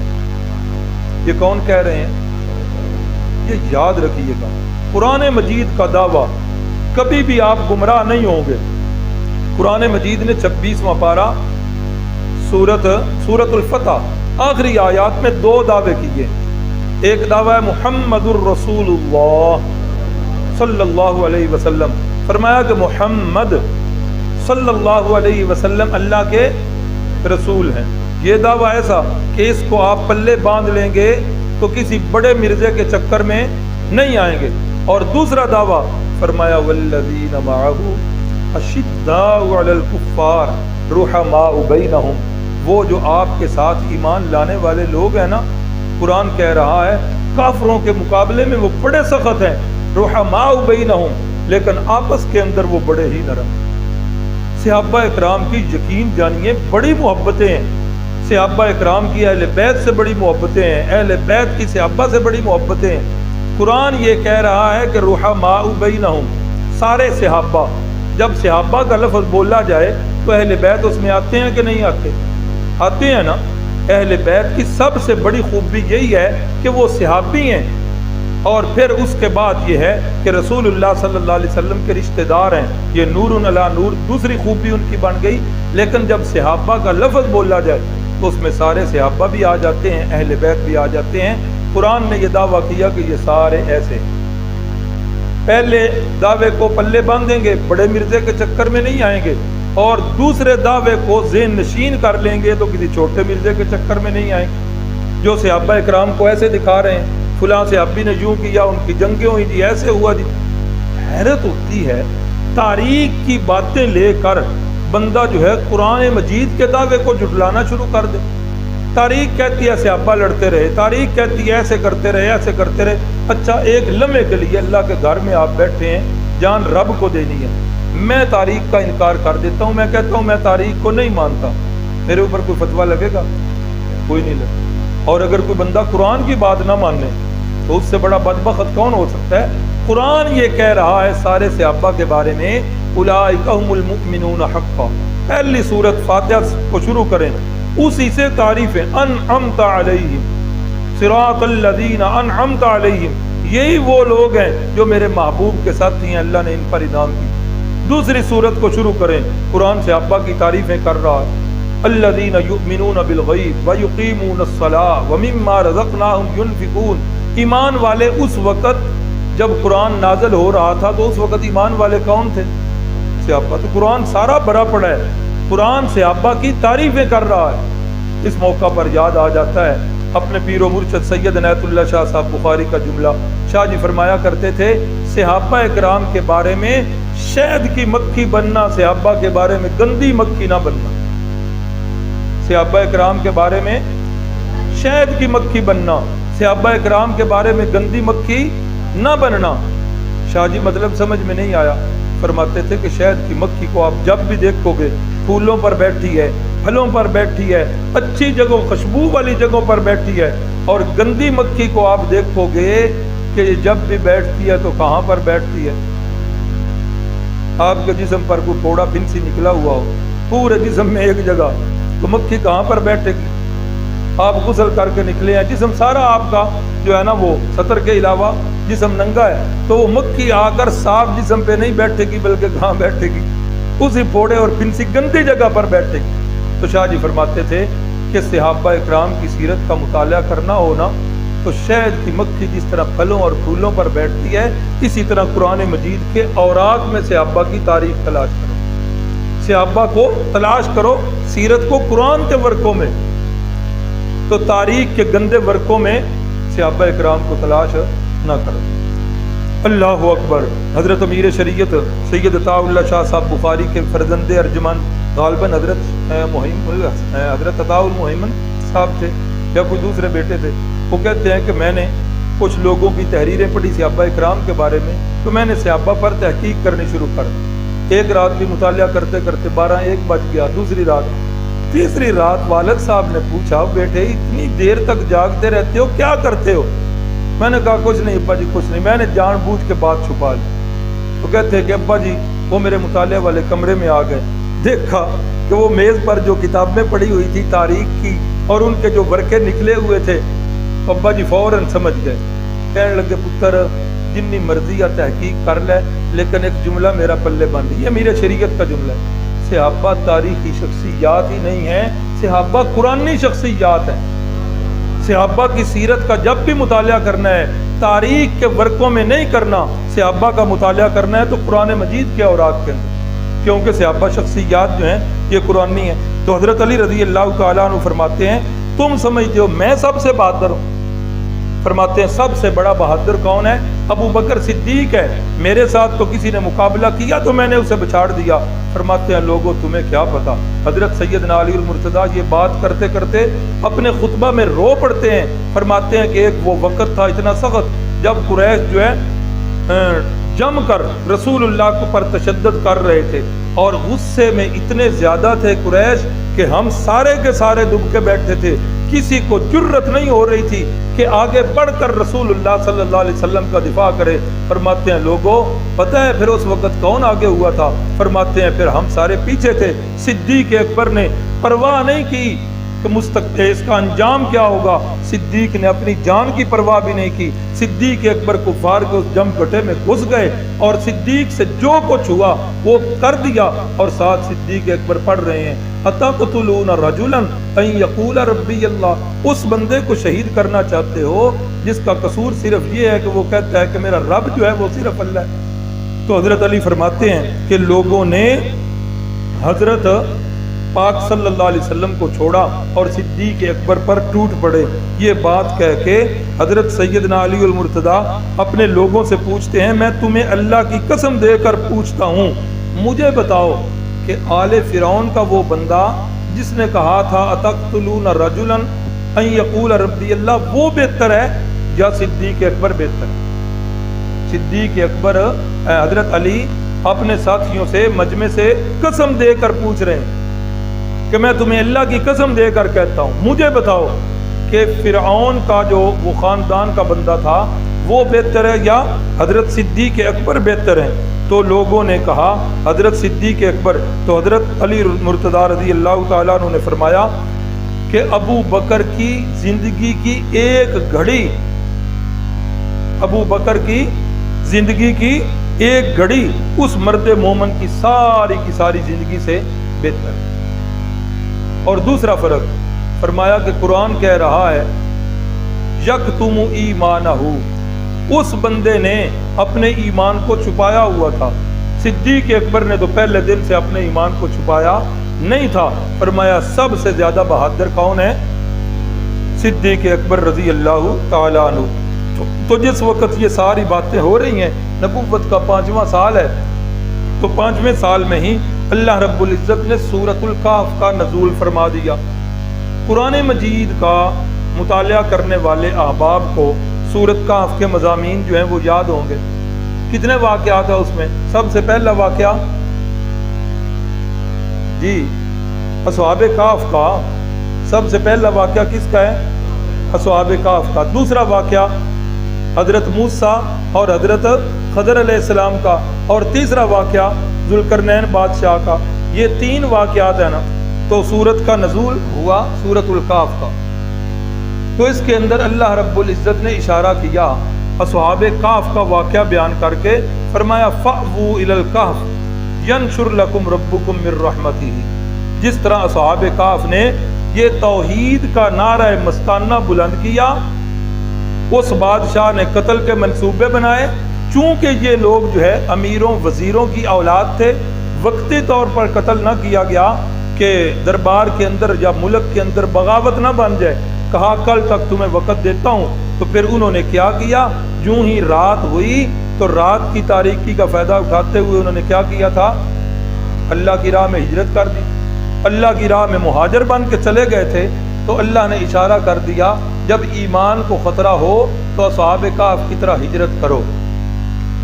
یہ کون کہہ رہے ہیں؟ یہ یاد رکھیے گا، قرآن مجید کا دعویٰ کبھی بھی آپ گمراہ نہیں ہوں گے۔ قرآن مجید نے 26واں پارہ سورت الفتح آخری آیات میں 2 دعوے کیے۔ ایک دعویٰ ہے محمد الرسول اللہ صلی اللہ علیہ وسلم، فرمایا کہ محمد صلی اللہ علیہ وسلم اللہ کے رسول ہیں۔ یہ دعویٰ ایسا کہ اس کو آپ پلے باندھ لیں گے تو کسی بڑے مرزے کے چکر میں نہیں آئیں گے۔ اور دوسرا دعویٰ فرمایا والذین معہ اشداء علی الکفار رحماء بینہم، وہ جو آپ کے ساتھ ایمان لانے والے لوگ ہیں نا، قرآن کہہ رہا ہے کافروں کے مقابلے میں وہ بڑے سخت ہیں، رحماء بینہم، لیکن آپس کے اندر وہ بڑے ہی نرم۔ صحابہ اکرام کی یقین جانیے بڑی محبتیں ہیں، صحابہ اکرام کی اہل بیت سے بڑی محبتیں ہیں، اہل بیت کی صحابہ سے بڑی محبتیں ہیں۔ قرآن یہ کہہ رہا ہے کہ رحماء بینہم، سارے صحابہ، جب صحابہ کا لفظ بولا جائے تو اہل بیت اس میں آتے ہیں کہ نہیں آتے؟ آتے ہیں نا۔ اہل بیت کی سب سے بڑی خوبی یہی ہے کہ وہ صحابی ہیں، اور پھر اس کے بعد یہ ہے کہ رسول اللہ صلی اللہ علیہ وسلم کے رشتہ دار ہیں، یہ نور علی نور دوسری خوبی ان کی بن گئی۔ لیکن جب صحابہ کا لفظ بولا جائے تو اس میں سارے صحابہ بھی آ جاتے ہیں، اہل بیت بھی آ جاتے ہیں۔ قرآن نے یہ دعویٰ کیا کہ یہ سارے ایسے ہیں۔ پہلے دعوے کو پلے باندھیں گے، بڑے مرزے کے چکر میں نہیں آئیں گے، اور دوسرے دعوے کو ذہن نشین کر لیں گے تو کسی چھوٹے مرزے کے چکر میں نہیں آئیں گے۔ جو صحابہ اکرام کو ایسے دکھا رہے ہیں فلاں صحابی نے یوں کیا، ان کی جنگیں ہوئی تھی، ایسے ہوا جی۔ حیرت ہوتی ہے، تاریخ کی باتیں لے کر بندہ جو ہے قرآن مجید کے دعوے کو جھٹلانا شروع کر دے۔ تاریخ کہتی ہے صحابہ لڑتے رہے، تاریخ کہتی ہے ایسے کرتے رہے، ایسے کرتے رہے۔ اچھا ایک لمحے کے لیے اللہ کے گھر میں آپ بیٹھے ہیں، جان رب کو دینی ہے، میں تاریخ کا انکار کر دیتا ہوں، میں کہتا ہوں میں تاریخ کو نہیں مانتا، میرے اوپر کوئی فتویٰ لگے گا؟ کوئی نہیں لگے۔ اور اگر کوئی بندہ قرآن کی بات نہ مانے تو اس سے بڑا بدبخت کون ہو سکتا ہے؟ قرآن یہ کہہ رہا ہے سارے صحابہ کے بارے میں اولئک هم المؤمنون حقا۔ پہلی سورت فاتحہ کو شروع کریں، اسی سے تعریف ہے، انعمت علیہم صراط الذین انعمت علیہم، یہی وہ لوگ ہیں جو میرے محبوب کے ساتھی ہیں، اللہ نے ان پر انعام کی۔ دوسری سورت کو شروع کریں، قرآن صحابہ کی تعریفیں کر رہا ہے، الذین یؤمنون بالغیب ویقیمون الصلاۃ ومما رزقناہم ینفقون۔ ایمان والے اس وقت جب قرآن نازل ہو رہا تھا تو اس وقت ایمان والے کون تھے؟ صحابہ۔ تو قرآن سارا بھرا پڑا ہے، قرآن صحابہ کی تعریفیں کر رہا ہے۔ اس موقع پر یاد آ جاتا ہے اپنے پیر و مرشد سید عنایت اللہ شاہ صاحب بخاری کا جملہ۔ شاہ جی فرمایا کرتے تھے صحابہ اکرام کے بارے میں شہد کی مکھی بننا، صحابہ کے بارے میں گندی مکھی نہ بننا۔ صحابہ اکرام کے بارے میں شہد کی مکھی بننا، صحابہ اکرام کے بارے میں گندی مکھی نہ بننا۔ شاہ جی مطلب سمجھ میں نہیں آیا، فرماتے تھے کہ شہد کی مکھی کو آپ جب بھی دیکھو گے پھولوں پر بیٹھی ہے، پھلوں پر بیٹھی ہے، اچھی جگہوں خوشبو والی جگہوں پر بیٹھی ہے، اور گندی مکھی کو آپ دیکھو گے کہ جب بھی بیٹھتی ہے تو کہاں پر بیٹھتی ہے؟ آپ کے جسم پر کوئی پھوڑا پھنسی نکلا ہوا ہو پورے جسم میں ایک جگہ، تو مکھی کہاں پر بیٹھے گی؟ آپ غسل کر کے نکلے ہیں، جسم سارا آپ کا جو ہے نا وہ سطر کے علاوہ جسم ننگا ہے، تو وہ مکھی آ کر صاف جسم پہ نہیں بیٹھے گی بلکہ کہاں بیٹھے گی؟ اسی پھوڑے اور پھنسی گندی جگہ پر بیٹھے گی۔ تو شاہ جی فرماتے تھے کہ صحابہ اکرام کی سیرت کا مطالعہ کرنا ہو نا تو شہد کی مکھی جس طرح پھلوں اور پھولوں پر بیٹھتی ہے، اسی طرح قرآن مجید کے اوراق میں صحابہ کی تاریخ تلاش کرو، صحابہ کو تلاش کرو، سیرت کو قرآن کے ورقوں میں، تو تاریخ کے گندے ورقوں میں صحابہ اکرام کو تلاش نہ کرو۔ اللہ اکبر۔ حضرت امیر شریعت سید عطا اللہ شاہ صاحب بخاری کے فرزند ارجمند غالباً حضرت عطا المحمن صاحب تھے یا کوئی دوسرے بیٹے تھے، وہ کہتے ہیں کہ میں نے کچھ لوگوں کی تحریریں پڑھی صحابہ اکرام کے بارے میں، تو میں نے صحابہ پر تحقیق کرنی شروع کر دی۔ ایک رات بھی مطالعہ کرتے کرتے 12-1 بج گیا، دوسری رات، تیسری رات والد صاحب نے پوچھا، بیٹے اتنی دیر تک جاگتے رہتے ہو، کیا کرتے ہو؟ میں نے کہا کچھ نہیں ابا جی، کچھ نہیں، میں نے جان بوجھ کے بات چھپا لی۔ تو کہتے ہیں کہ ابا جی وہ میرے مطالعہ والے کمرے میں آ گئے، دیکھا کہ وہ میز پر جو کتابیں پڑھی ہوئی تھی تاریخ کی اور ان کے جو ورقے نکلے ہوئے تھے، ابا جی فوراً سمجھ گئے، کہنے لگے پتر جتنی مرضی یا تحقیق کر لے لیکن ایک جملہ میرا پلے باندھی، یہ میرے شریعت کا جملہ ہے، صحابہ تاریخی شخصیات ہی نہیں ہیں، صحابہ قرآنی شخصیات ہیں۔ صحابہ کی سیرت کا جب بھی مطالعہ کرنا ہے تاریخ کے ورقوں میں نہیں کرنا، صحابہ کا مطالعہ کرنا ہے تو قرآن مجید کے اوراق کے اندر، کیونکہ صحابہ شخصیات جو ہیں یہ قرآنی ہیں۔ تو حضرت علی رضی اللہ تعالیٰ عنہ فرماتے ہیں تم سمجھتے ہو میں سب سے بہادر ہوں؟ فرماتے ہیں سب سے بڑا بہادر کون ہے؟ ابو بکر صدیق ہے، میرے ساتھ تو کسی نے مقابلہ کیا تو میں نے اسے بچھاڑ دیا۔ فرماتے ہیں لوگوں تمہیں کیا پتا، حضرت سیدنا علی المرتضیٰ یہ بات کرتے کرتے اپنے خطبہ میں رو پڑتے ہیں۔ فرماتے ہیں کہ ایک وہ وقت تھا اتنا سخت جب قریش جو ہے جم کر رسول اللہ کو پر تشدد کر رہے تھے اور غصے میں اتنے زیادہ تھے قریش کہ ہم سارے کے سارے دب کے بیٹھے تھے، کسی کو جرت نہیں ہو رہی تھی کہ آگے بڑھ کر رسول اللہ صلی اللہ علیہ وسلم کا دفاع کرے۔ فرماتے ہیں لوگوں پتہ ہے پھر اس وقت کون آگے ہوا تھا؟ فرماتے ہیں پھر ہم سارے پیچھے تھے، صدیق اکبر نے پرواہ نہیں کی کہ مستقبل اس کا انجام کیا ہوگا، صدیق نے اپنی جان کی پرواہ بھی نہیں کی، صدیق اکبر کفار کے اس جم گٹے میں گھس گئے اور صدیق سے جو کچھ ہوا وہ کر دیا، اور ساتھ صدیق اکبر پڑھ رہے ہیں اتقتلون رجلا ان یقول ربی اللہ، اس بندے کو شہید کرنا چاہتے ہو جس کا قصور صرف یہ ہے کہ وہ کہتا ہے کہ میرا رب جو ہے وہ صرف اللہ ہے۔ تو حضرت علی فرماتے ہیں کہ لوگوں نے حضرت پاک صلی اللہ علیہ وسلم کو چھوڑا اور صدیق اکبر پر ٹوٹ پڑے۔ یہ بات کہہ کے حضرت سیدنا علی المرتضیٰ اپنے لوگوں سے پوچھتے ہیں میں تمہیں اللہ کی قسم دے کر پوچھتا ہوں، مجھے بتاؤ کہ آل فرعون کا وہ بندہ جس نے کہا تھا اتقتلون رجلا ان یقول ربی اللہ، وہ بہتر ہے یا صدیق اکبر بہتر ہے؟ صدیق اکبر حضرت علی اپنے ساتھیوں سے مجمع سے قسم دے کر پوچھ رہے ہیں کہ میں تمہیں اللہ کی قسم دے کر کہتا ہوں مجھے بتاؤ کہ فرعون کا جو وہ خاندان کا بندہ تھا وہ بہتر ہے یا حضرت صدیق اکبر بہتر ہیں؟ تو لوگوں نے کہا حضرت صدیق اکبر۔ تو حضرت علی مرتضیٰ رضی اللہ تعالیٰ عنہ نے فرمایا کہ ابو بکر کی زندگی کی ایک گھڑی، ابو بکر کی زندگی کی ایک گھڑی اس مرد مومن کی ساری زندگی سے بہتر ہے۔ اور دوسرا فرق فرمایا کہ قرآن کہہ رہا ہے یکتم ایمانہ، اس بندے نے اپنے ایمان کو چھپایا ہوا تھا، صدیق اکبر نے تو پہلے دن سے اپنے ایمان کو چھپایا نہیں تھا۔ فرمایا سب سے زیادہ بہادر کون ہے؟ صدیق اکبر رضی اللہ تعالیٰ عنہ۔ تو جس وقت یہ ساری باتیں ہو رہی ہیں، نبوت کا 5واں سال ہے، تو 5ویں سال میں ہی اللہ رب العزت نے سورۃ الکہف کا نزول فرما دیا۔ قرآن مجید کا مطالعہ کرنے والے احباب کو سورۃ کہف کے مضامین جو ہیں وہ یاد ہوں گے۔ کتنے واقعات ہیں اس میں؟ سب سے پہلا واقعہ جی اصحاب کہف کا، سب سے پہلا واقعہ کس کا ہے؟ اصحاب کہف کا۔ دوسرا واقعہ حضرت موسیٰ اور حضرت خضر علیہ السلام کا، اور تیسرا واقعہ ذوالقرنین بادشاہ کا۔ یہ 3 واقعات ہیں نا، تو سورت کا نزول ہوا سورۃ الکہف کا۔ تو اس کے اندر اللہ رب العزت نے اشارہ کیا اصحاب کہف کا واقعہ بیان کر کے، فرمایا فَأْوُوا إِلَى الْكَهْفِ يَنشُرْ لَكُمْ رَبُّكُمْ مِنْ رَحْمَتِهِ۔ جس طرح اصحاب کہف نے یہ توحید کا نعرہ مستانہ بلند کیا اس بادشاہ نے قتل کے منصوبے بنائے، چونکہ یہ لوگ جو ہے امیروں وزیروں کی اولاد تھے، وقتی طور پر قتل نہ کیا گیا کہ دربار کے اندر یا ملک کے اندر بغاوت نہ بن جائے، کہا کل تک تمہیں وقت دیتا ہوں۔ تو پھر انہوں نے کیا کیا، جو ہی رات ہوئی تو رات کی تاریکی کا فائدہ اٹھاتے ہوئے انہوں نے کیا کیا تھا، اللہ کی راہ میں ہجرت کر دی، اللہ کی راہ میں مہاجر بن کے چلے گئے تھے۔ تو اللہ نے اشارہ کر دیا جب ایمان کو خطرہ ہو تو اصحاب کہف کی طرح ہجرت کرو۔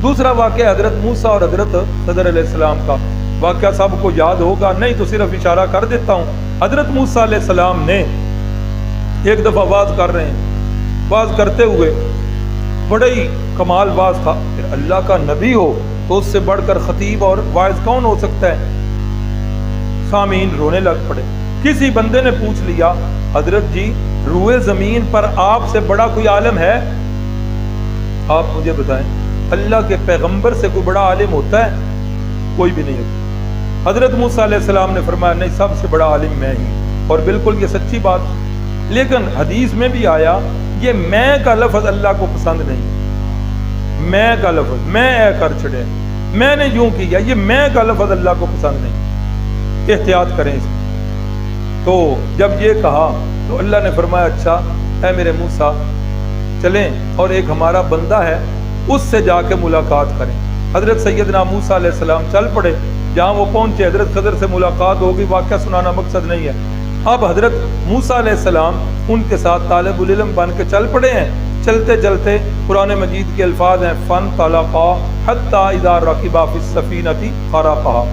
دوسرا واقعہ حضرت موسیٰ اور حضرت خضر علیہ السلام کا واقعہ سب کو یاد ہوگا، نہیں تو صرف اشارہ کر دیتا ہوں۔ حضرت موسیٰ علیہ السلام نے ایک دفعہ واز کر رہے ہیں، واز کرتے ہوئے بڑا ہی کمال واز تھا، پھر اللہ کا نبی ہو تو اس سے بڑھ کر خطیب اور واعظ کون ہو سکتا ہے؟ سامعین رونے لگ پڑے۔ کسی بندے نے پوچھ لیا، حضرت جی روئے زمین پر آپ سے بڑا کوئی عالم ہے؟ آپ مجھے بتائیں، اللہ کے پیغمبر سے کوئی بڑا عالم ہوتا ہے؟ کوئی بھی نہیں ہوتا۔ حضرت موسیٰ علیہ السلام نے فرمایا نہیں، سب سے بڑا عالم میں ہی، اور بالکل یہ سچی بات۔ لیکن حدیث میں بھی آیا یہ میں کا لفظ اللہ کو پسند نہیں، میں کا لفظ، میں اے کر چھڑے، میں نے یوں کیا، یہ میں کا لفظ اللہ کو پسند نہیں، احتیاط کریں اس میں۔ تو جب یہ کہا تو اللہ نے فرمایا اچھا اے میرے موسیٰ چلیں اور ایک ہمارا بندہ ہے اس سے جا کے ملاقات کریں۔ حضرت سیدنا موسیٰ علیہ السلام چل پڑے، جہاں وہ پہنچے حضرت خضر سے ملاقات ہوگی، واقعہ سنانا مقصد نہیں ہے۔ اب حضرت موسیٰ علیہ السلام ان کے ساتھ طالب العلم بن کے چل پڑے ہیں۔ چلتے چلتے قرآن مجید کے الفاظ ہیں فانطلقا حتی اذا رکبا فی السفینۃ خرقہا،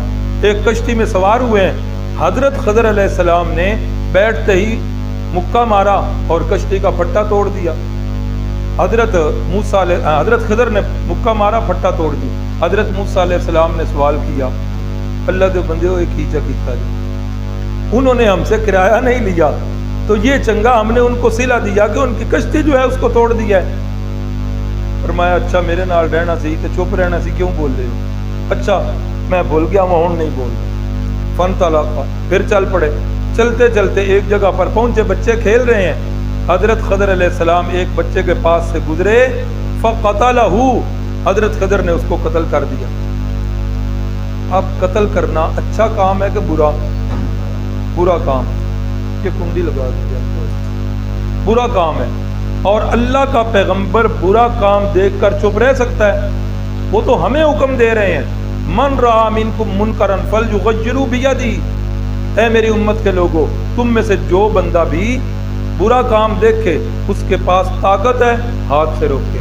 ایک کشتی میں سوار ہوئے ہیں۔ حضرت خضر علیہ السلام نے بیٹھتے ہی مکہ مارا اور کشتی کا پھٹا توڑ دیا۔ حضرت خضر نے مکہ مارا، پھٹا توڑ دی۔ حضرت موسیٰ علیہ السلام نے سوال کیا، اللہ کے بندے ہو ایک کھینچا کیتا جی، انہوں نے ہم سے کرایہ نہیں لیا تو یہ چنگا ہم نے ان کو صلہ دیا کہ ان کی کشتی جو ہے اس کو توڑ دیا ہے۔ فرمایا اچھا میرے نال رہنا سی تو چپ رہنا سی، کیوں بول رہے ہو؟ اچھا میں بھول گیا، میں ہوں نہیں بول رہا۔ فن طلقا، پھر چل پڑے۔ چلتے چلتے ایک جگہ پر پہنچے، بچے کھیل رہے ہیں۔ حضرت خضر علیہ السلام ایک بچے کے پاس سے گزرے، فقتلہ، حضرت خضر نے اس کو قتل کر دیا۔ اب قتل کرنا اچھا کام ہے کہ برا؟ برا کام، یہ کنڈی لگا دیا، برا کام ہے۔ اور اللہ کا پیغمبر برا کام دیکھ کر چپ رہ سکتا ہے؟ وہ تو ہمیں حکم دے رہے ہیں من رأى منکم منکرا فلیغیرہ بیدہ، اے میری امت کے لوگوں، تم میں سے جو بندہ بھی برا کام دیکھے اس کے پاس طاقت ہے ہاتھ سے روکے،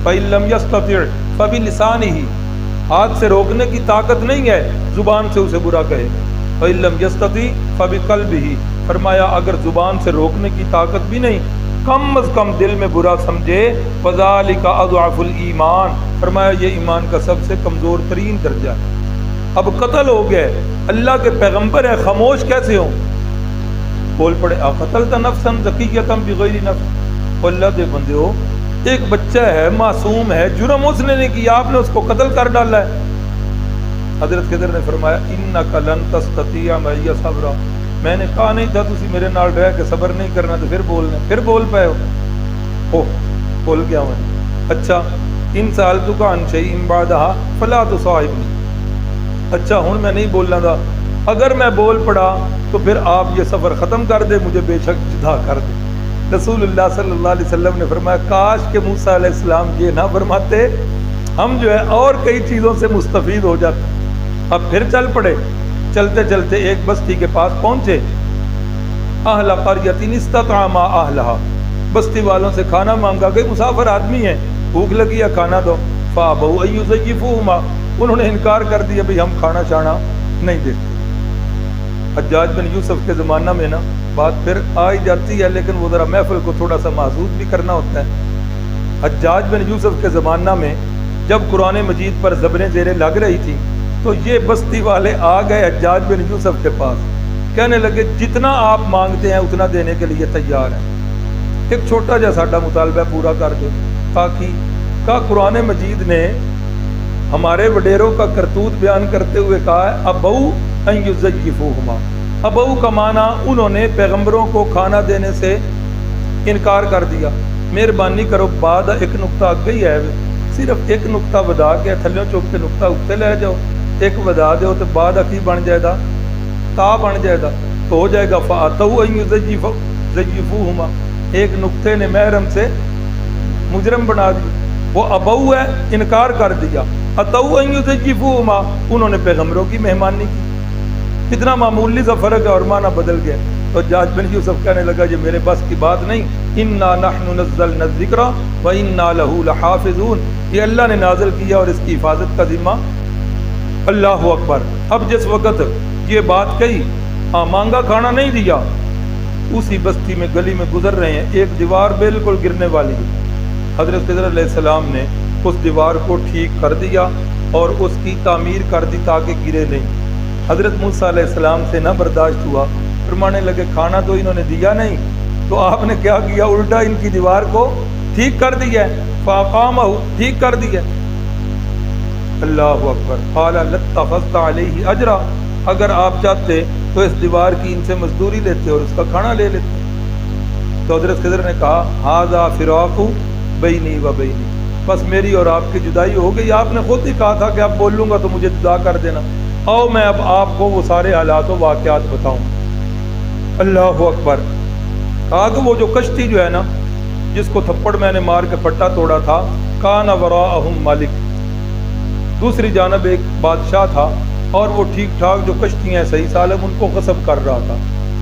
فإن لم یستطع فبلسانہ، ہاتھ سے روکنے کی طاقت نہیں ہے زبان سے اسے برا کہے، فإن لم یستطع فبقلبہ، فرمایا اگر زبان سے روکنے کی طاقت بھی نہیں، کم از کم دل میں برا سمجھے، وذالک اضعف الایمان، فرمایا یہ ایمان کا سب سے کمزور ترین درجہ ہے۔ اب قتل ہو گئے، اللہ کے پیغمبر ہے، خاموش کیسے ہوں؟ بول پڑے اقتلت نفسا زکیۃ بغیر نفس، اللہ کے بندے ہو، ایک بچہ ہے، معصوم ہے، جرم اس نے نہیں کیا، آپ نے اس کو قتل کر ڈالا ہے۔ حضرت خضر نے فرمایا انک لن تستطیع معی صبرا، میں نے کہا نہیں تھا تسی میرے نال رہ کے صبر نہیں کرنا تو پھر بولنا، پھر بول پائے ہو، بول گیا میں، اچھا ان سألتک عن شیء بعدھا فلا تصاحبنی، اچھا ہن میں نہیں بولنا تھا، اگر میں بول پڑا تو پھر آپ یہ سفر ختم کر دے، مجھے بے شک جدا کر دے۔ رسول اللہ صلی اللہ علیہ وسلم نے فرمایا کاش کہ موسیٰ علیہ السلام یہ نہ فرماتے، ہم جو ہے اور کئی چیزوں سے مستفید ہو جاتے۔ اب پھر چل پڑے، چلتے چلتے ایک بستی کے پاس پہنچے، اہل قریۃ استطعما اہلھا، بستی والوں سے کھانا مانگا، کہ مسافر آدمی ہیں، بھوک لگی ہے کھانا دو، فابوا ان یضیفوہما، انہوں نے انکار کر دیا بھئی ہم کھانا شانا نہیں دیتے۔ حجاج بن یوسف کے زمانہ میں نا بات پھر آئی جاتی ہے، لیکن وہ ذرا محفل کو تھوڑا سا محظوظ بھی کرنا ہوتا ہے۔ حجاج بن یوسف کے زمانہ میں جب قرآن مجید پر زبریں زیریں لگ رہی تھی تو یہ بستی والے آ گئے حجاج بن یوسف کے پاس، کہنے لگے جتنا آپ مانگتے ہیں اتنا دینے کے لیے تیار ہیں، ایک چھوٹا جا ساڈا مطالبہ پورا کر دو۔ کہا قرآن مجید نے ہمارے وڈیروں کا کرتوت بیان کرتے ہوئے کہا ہے ابو ان یضیفوہما، ابو کا معنی انہوں نے پیغمبروں کو کھانا دینے سے انکار کر دیا، مہربانی کرو بعد ایک نقطہ اگے ہی ہے، صرف ایک نقطہ ودا کے تھلوں چوک کے نقطہ اتنے لے جاؤ، ایک ودا دیو تو بعد اکی بن جائے گا، تا بن جائے گا تو ہو جائے گا فَأَتَوْا أَن يُزَيِّفُوهُمَا، ایک نقطے نے محرم سے مجرم بنا دیا، وہ ابو ہے انکار کر دیا، اتوا ان یزیفوهما انہوں نے پیغمبروں کی مہمانی کی، کتنا معمولی سا فرق ہے اور معنی بدل گیا۔ تو جاج بن یوسف کہنے لگا یہ میرے بس کی بات نہیں، انا نحن نزلنا الذکر وانا له لحافظون، یہ اللہ نے نازل کیا اور اس کی حفاظت کا ذمہ اللہ اکبر۔ اب جس وقت یہ بات کہی، مانگا کھانا نہیں دیا، اسی بستی میں گلی میں گزر رہے ہیں، ایک دیوار بالکل گرنے والی ہے، حضرت خضر علیہ السلام نے اس دیوار کو ٹھیک کر دیا اور اس کی تعمیر کر دی تاکہ گرے نہیں۔ حضرت موسیٰ علیہ السلام سے نہ برداشت ہوا، فرمانے لگے کھانا تو انہوں نے دیا نہیں، تو آپ نے کیا کیا، الٹا ان کی دیوار کو ٹھیک کر دیا ہے، فاقامہ ٹھیک کر دیا۔ اللہ اکبر۔ قال لاتخذت علیہ اجرا، اگر آپ چاہتے تو اس دیوار کی ان سے مزدوری لیتے اور اس کا کھانا لے لیتے۔ تو حضرت خضر نے کہا ھذا فراق بینی و بینی، بس میری اور آپ کی جدائی ہو گئی، آپ نے خود ہی کہا تھا کہ اب بولوں گا تو مجھے جدا کر دینا، آؤ میں اب آپ کو وہ سارے حالات و واقعات بتاؤں۔ اللہ اکبر۔ کہا کہ وہ جو کشتی جو ہے نا جس کو تھپڑ میں نے مار کے پٹا توڑا تھا، کان وراءہم مالک، دوسری جانب ایک بادشاہ تھا اور وہ ٹھیک ٹھاک جو کشتیاں صحیح سالم ان کو غصب کر رہا تھا،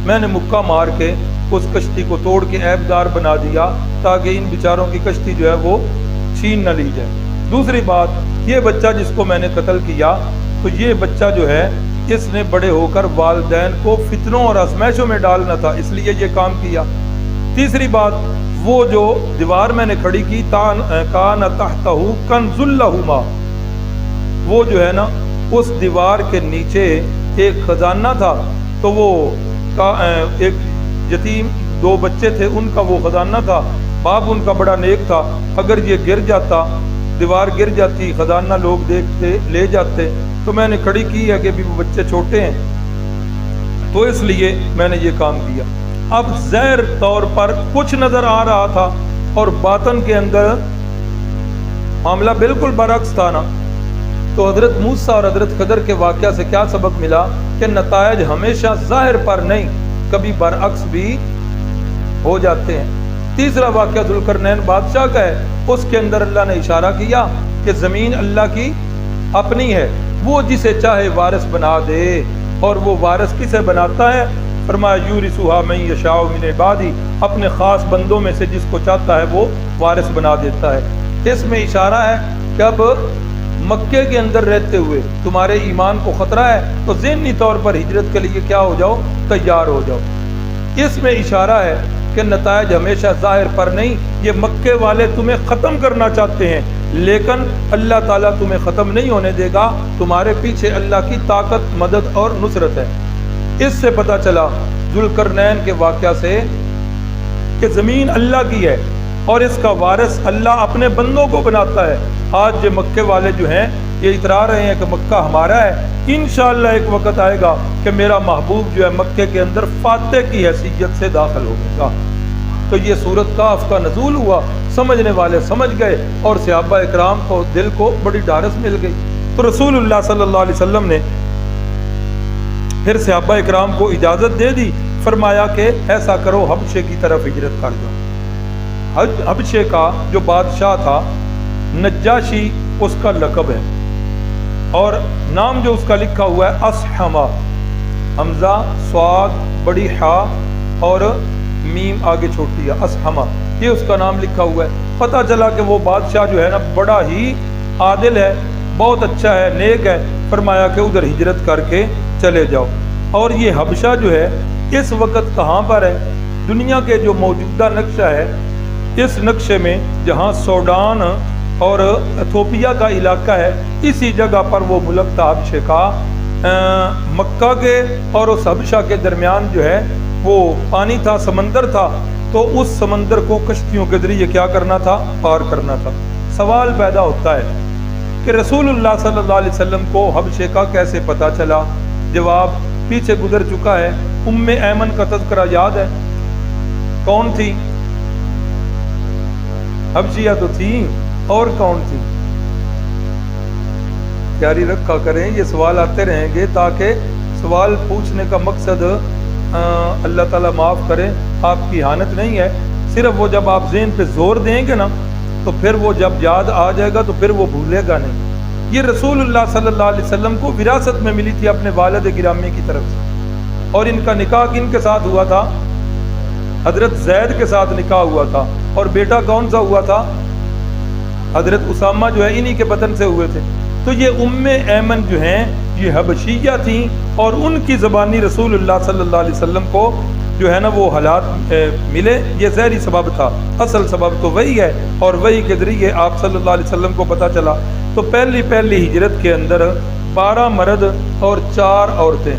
میں نے مکہ مار کے اس کشتی کو توڑ کے عیب دار بنا دیا تاکہ ان بیچاروں کی کشتی جو ہے وہ چھین نہ لی جائے۔ دوسری بات، یہ بچہ جس کو میں نے قتل کیا تو یہ بچہ جو ہے اس نے بڑے ہو کر والدین کو فتنوں اور آزمائشوں میں ڈالنا تھا، اس لیے یہ کام کیا۔ تیسری بات، وہ جو دیوار میں نے کھڑی کی کان تحتہ کنز لہما، وہ جو ہے نا اس دیوار کے نیچے ایک خزانہ تھا، تو وہ ایک یتیم دو بچے تھے ان کا وہ خزانہ تھا، باپ ان کا بڑا نیک تھا، اگر یہ گر جاتا، دیوار گر جاتی، خزانہ لوگ دیکھتے لے جاتے، تو میں نے کھڑی کی ہے کہ بھی وہ بچے چھوٹے ہیں تو اس لیے میں نے یہ کام کیا۔ اب ظاہر طور پر کچھ نظر آ رہا تھا اور باطن کے اندر معاملہ بالکل برعکس تھا نا۔ تو حضرت موسیٰ اور حضرت خضر کے واقعہ سے کیا سبق ملا کہ نتائج ہمیشہ ظاہر پر نہیں، کبھی برعکس بھی ہو جاتے ہیں۔ تیسرا واقعہ ذوالقرنین بادشاہ کا ہے، اس کے اندر اللہ نے اشارہ کیا کہ زمین اللہ کی اپنی ہے، وہ جسے چاہے وارث بنا دے، اور وہ وارث کسے بناتا ہے؟ فرمایا یورثھا من یشاء من عبادی، اپنے خاص بندوں میں سے جس کو چاہتا ہے وہ وارث بنا دیتا ہے۔ اس میں اشارہ ہے کہ اب مکے کے اندر رہتے ہوئے تمہارے ایمان کو خطرہ ہے تو ذہنی طور پر ہجرت کے لیے کیا ہو جاؤ، تیار ہو جاؤ۔ اس میں اشارہ ہے کہ نتائج ہمیشہ ظاہر پر نہیں، یہ مکے والے تمہیں ختم کرنا چاہتے ہیں لیکن اللہ تعالیٰ تمہیں ختم نہیں ہونے دے گا، تمہارے پیچھے اللہ کی طاقت، مدد اور نصرت ہے۔ اس سے پتہ چلا ذوالقرنین کے واقعہ سے کہ زمین اللہ کی ہے اور اس کا وارث اللہ اپنے بندوں کو بناتا ہے۔ آج جو مکے والے جو ہیں یہ اترا رہے ہیں کہ مکہ ہمارا ہے، انشاءاللہ ایک وقت آئے گا کہ میرا محبوب جو ہے مکے کے اندر فاتح کی حیثیت سے داخل ہوگا۔ تو یہ سورۃ کہف کا نزول ہوا، سمجھنے والے سمجھ گئے اور صحابہ اکرام کو دل کو بڑی ڈھارس مل گئی۔ تو رسول اللہ صلی اللہ علیہ وسلم نے پھر صحابہ اکرام کو اجازت دے دی، فرمایا کہ ایسا کرو حبشے کی طرف ہجرت کر جاؤ۔ حبشے کا جو بادشاہ تھا نجاشی اس کا لقب ہے، اور نام جو اس کا لکھا ہوا ہے اصحمہ، حمزہ صاد بڑی ہا اور میم آگے چھوٹی ہے، اصحمہ، یہ اس کا نام لکھا ہوا ہے۔ پتہ چلا کہ وہ بادشاہ جو ہے نا بڑا ہی عادل ہے، بہت اچھا ہے، نیک ہے، فرمایا کہ ادھر ہجرت کر کے چلے جاؤ۔ اور یہ حبشہ جو ہے اس وقت کہاں پر ہے؟ دنیا کے جو موجودہ نقشہ ہے اس نقشے میں جہاں سوڈان اور ایتھوپیا کا علاقہ ہے، اسی جگہ پر وہ ملک تھا حبشے کا۔ مکہ کے اور اس حبشہ کے درمیان جو ہے وہ پانی تھا، سمندر تھا، تو اس سمندر کو کشتیوں کے ذریعے کیا کرنا تھا؟ پار کرنا تھا۔ سوال پیدا ہوتا ہے کہ رسول اللہ صلی اللہ علیہ وسلم کو حبشے کا کیسے پتہ چلا؟ جواب پیچھے گزر چکا ہے۔ ام ایمن کا تذکرہ یاد ہے؟ کون تھی؟ حبشیہ تو تھیں اور کون تھی؟ تیاری رکھا کریں، یہ سوال آتے رہیں گے تاکہ سوال پوچھنے کا مقصد اللہ تعالیٰ معاف کرے آپ کی اہانت نہیں ہے، صرف وہ جب آپ ذہن پہ زور دیں گے نا تو پھر وہ جب یاد آ جائے گا تو پھر وہ بھولے گا نہیں۔ یہ رسول اللہ صلی اللہ علیہ وسلم کو وراثت میں ملی تھی اپنے والد گرامی کی طرف سے، اور ان کا نکاح کن کے ساتھ ہوا تھا؟ حضرت زید کے ساتھ نکاح ہوا تھا، اور بیٹا کون سا ہوا تھا؟ حضرت اسامہ جو ہے انہی کے بطن سے ہوئے تھے۔ تو یہ ام ایمن جو ہیں یہ حبشیہ تھیں، اور ان کی زبانی رسول اللہ صلی اللہ علیہ وسلم کو جو ہے نا وہ حالات ملے، یہ ظاہری سبب تھا، اصل سبب تو وہی ہے، اور وہی کے ذریعے آپ صلی اللہ علیہ وسلم کو پتہ چلا۔ تو پہلی ہجرت کے اندر 12 مرد اور 4 عورتیں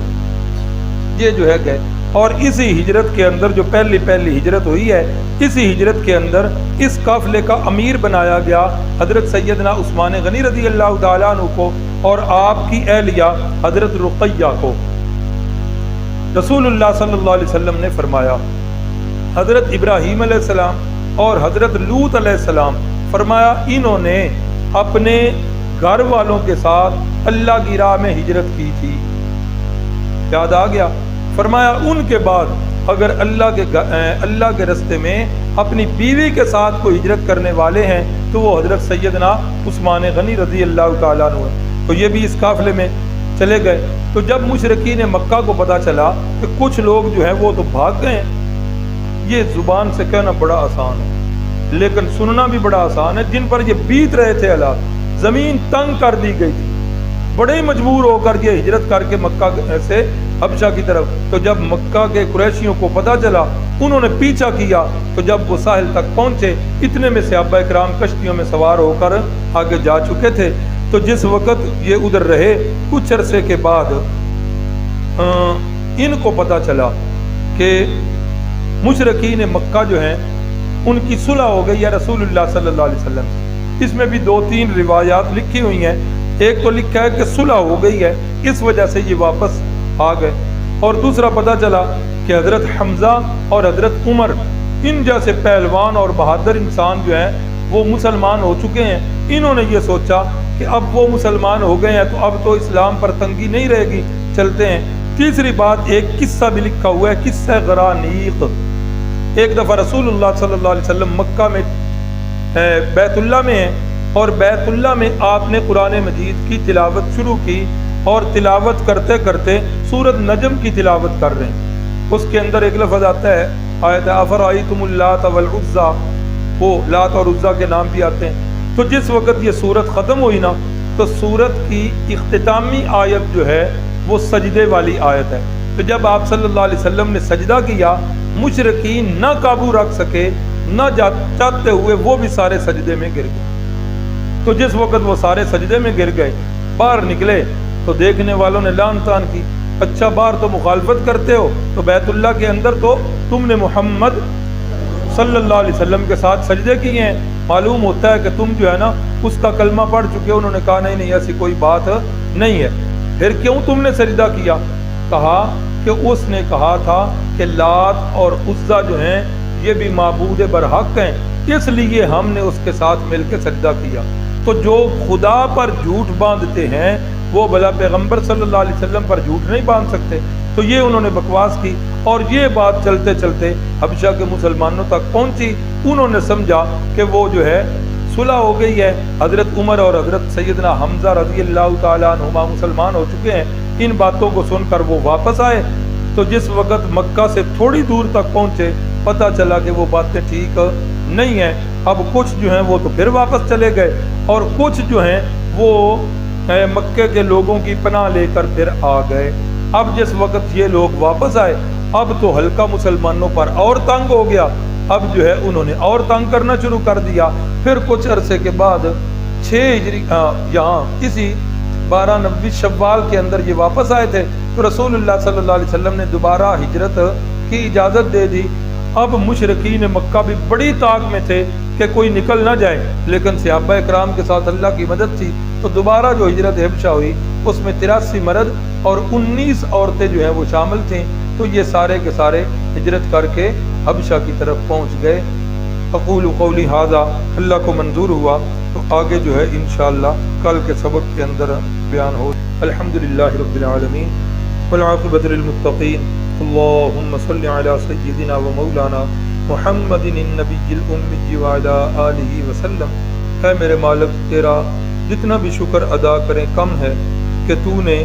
یہ جو ہے گئے، اور اسی ہجرت کے اندر جو پہلی ہجرت ہوئی ہے، اسی ہجرت کے اندر اس قافلے کا امیر بنایا گیا حضرت سیدنا عثمان غنی رضی اللہ تعالیٰ عنہ کو، اور آپ کی اہلیہ حضرت رقیہ کو۔ رسول اللہ صلی اللہ علیہ وسلم نے فرمایا، حضرت ابراہیم علیہ السلام اور حضرت لوط علیہ السلام، فرمایا انہوں نے اپنے گھر والوں کے ساتھ اللہ کی راہ میں ہجرت کی تھی، یاد آ گیا؟ فرمایا ان کے بعد اگر اللہ کے رستے میں اپنی بیوی کے ساتھ کوئی ہجرت کرنے والے ہیں تو وہ حضرت سیدنا عثمان غنی رضی اللہ تعالیٰ عنہ ہے۔ تو یہ بھی اس قافلے میں چلے گئے۔ تو جب مشرکین مکہ کو پتہ چلا کہ کچھ لوگ جو ہیں وہ تو بھاگ گئے، یہ زبان سے کہنا بڑا آسان ہے لیکن سننا بھی بڑا آسان ہے، جن پر یہ بیت رہے تھے حالات، زمین تنگ کر دی گئی تھی، بڑے مجبور ہو کر یہ ہجرت کر کے مکہ سے حبشہ کی طرف۔ تو جب مکہ کے قریشیوں کو پتہ چلا انہوں نے پیچھا کیا، تو جب وہ ساحل تک پہنچے اتنے میں صحابہ کرام کشتیوں میں سوار ہو کر آگے جا چکے تھے۔ تو جس وقت یہ ادھر رہے کچھ عرصے کے بعد ان کو پتہ چلا کہ مشرکین مکہ جو ہیں ان کی صلح ہو گئی ہے رسول اللہ صلی اللہ علیہ وسلم سے۔ اس میں بھی 2-3 روایات لکھی ہوئی ہیں، ایک تو لکھا ہے کہ صلح ہو گئی ہے اس وجہ سے یہ واپس آ گئے، اور دوسرا پتہ چلا کہ حضرت حمزہ اور حضرت عمر ان جیسے پہلوان اور بہادر انسان جو ہیں وہ مسلمان ہو چکے ہیں، انہوں نے یہ سوچا کہ اب وہ مسلمان ہو گئے ہیں تو اب تو اسلام پر تنگی نہیں رہے گی، چلتے ہیں۔ تیسری بات ایک قصہ بھی لکھا ہوا ہے، قصہ غرانیق۔ ایک دفعہ رسول اللہ صلی اللہ علیہ وسلم مکہ میں بیت اللہ میں ہیں، اور بیت اللہ میں آپ نے قرآن مجید کی تلاوت شروع کی، اور تلاوت کرتے کرتے سورۃ نجم کی تلاوت کر رہے ہیں۔ اس کے اندر ایک لفظ آتا ہے آیت افرأیتم اللات والعزیٰ، وہ لات اور عزیٰ کے نام بھی آتے ہیں۔ تو جس وقت یہ سورت ختم ہوئی نا تو سورت کی اختتامی آیت جو ہے وہ سجدے والی آیت ہے۔ تو جب آپ صلی اللہ علیہ وسلم نے سجدہ کیا، مشرکین نہ قابو رکھ سکے، نہ چاہتے ہوئے وہ بھی سارے سجدے میں گر گئے۔ تو جس وقت وہ سارے سجدے میں گر گئے، باہر نکلے تو دیکھنے والوں نے لعن طعن کی، اچھا باہر تو مخالفت کرتے ہو تو بیت اللہ کے اندر تو تم نے محمد صلی اللہ علیہ وسلم کے ساتھ سجدے کیے ہیں، معلوم ہوتا ہے کہ تم جو ہے نا اس کا کلمہ پڑھ چکے۔ انہوں نے کہا نہیں ایسی کوئی بات نہیں ہے۔ پھر کیوں تم نے سجدہ کیا؟ کہا کہ اس نے کہا تھا کہ لات اور عزیٰ جو ہیں یہ بھی معبود برحق ہیں، اس لیے ہم نے اس کے ساتھ مل کے سجدہ کیا۔ تو جو خدا پر جھوٹ باندھتے ہیں وہ بھلا پیغمبر صلی اللہ علیہ وسلم پر جھوٹ نہیں باندھ سکتے؟ تو یہ انہوں نے بکواس کی، اور یہ بات چلتے چلتے حبشہ کے مسلمانوں تک پہنچی۔ انہوں نے سمجھا کہ وہ جو ہے صلح ہو گئی ہے، حضرت عمر اور حضرت سیدنا حمزہ رضی اللہ تعالیٰ عنہما مسلمان ہو چکے ہیں۔ ان باتوں کو سن کر وہ واپس آئے۔ تو جس وقت مکہ سے تھوڑی دور تک پہنچے پتہ چلا کہ وہ باتیں ٹھیک نہیں ہیں۔ اب کچھ جو ہیں وہ تو پھر واپس چلے گئے، اور کچھ جو ہیں وہ مکے کے لوگوں کی پناہ لے کر پھر آ گئے۔ اب جس وقت یہ لوگ واپس آئے اب تو حلقہ مسلمانوں پر اور تنگ ہو گیا، اب جو ہے انہوں نے اور تنگ کرنا شروع کر دیا۔ پھر کچھ عرصے کے بعد 6 ہجری یہاں اسی 12 شوال کے اندر یہ واپس آئے تھے، تو رسول اللہ صلی اللہ علیہ وسلم نے دوبارہ ہجرت کی اجازت دے دی۔ اب مشرکین مکہ بھی بڑی طاق میں تھے کہ کوئی نکل نہ جائے، لیکن صحابہ اکرام کے ساتھ اللہ کی مدد تھی، تو دوبارہ جو ہجرت حبشہ ہوئی اس میں 83 مرد اور 19 عورتیں جو ہیں وہ شامل تھیں۔ تو یہ سارے کے سارے ہجرت کر کے حبشہ کی طرف پہنچ گئے۔ اقول قولی ھذا، اللہ کو منظور ہوا تو آگے جو ہے انشاءاللہ کل کے سبق کے اندر بیان ہو۔ الحمدللہ رب العالمین والعاقبۃ للمتقین، اللہم صل علی سیدنا و مولانا محمد النبی الامی وعلی آلہ وسلم۔ اے میرے مالک، تیرا جتنا بھی شکر ادا کریں کم ہے کہ تو نے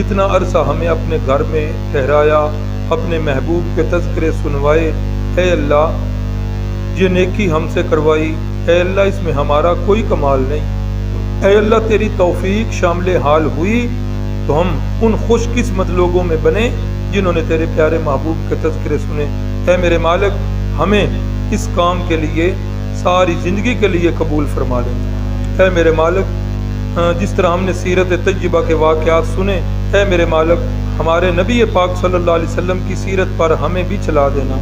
اتنا عرصہ ہمیں اپنے گھر میں ٹھہرایا، اپنے محبوب کے تذکرے سنوائے۔ اے اللہ، یہ نیکی ہم سے کروائی، اے اللہ اس میں ہمارا کوئی کمال نہیں۔ اے اللہ تیری توفیق شامل حال ہوئی تو ہم ان خوش قسمت لوگوں میں بنے جنہوں نے تیرے پیارے محبوب کے تذکرے سنے۔ اے میرے مالک، ہمیں اس کام کے لیے ساری زندگی کے لیے قبول فرما لے۔ اے میرے مالک، جس طرح ہم نے سیرت طیبہ کے واقعات سنے، اے میرے مالک ہمارے نبی پاک صلی اللہ علیہ وسلم کی سیرت پر ہمیں بھی چلا دینا،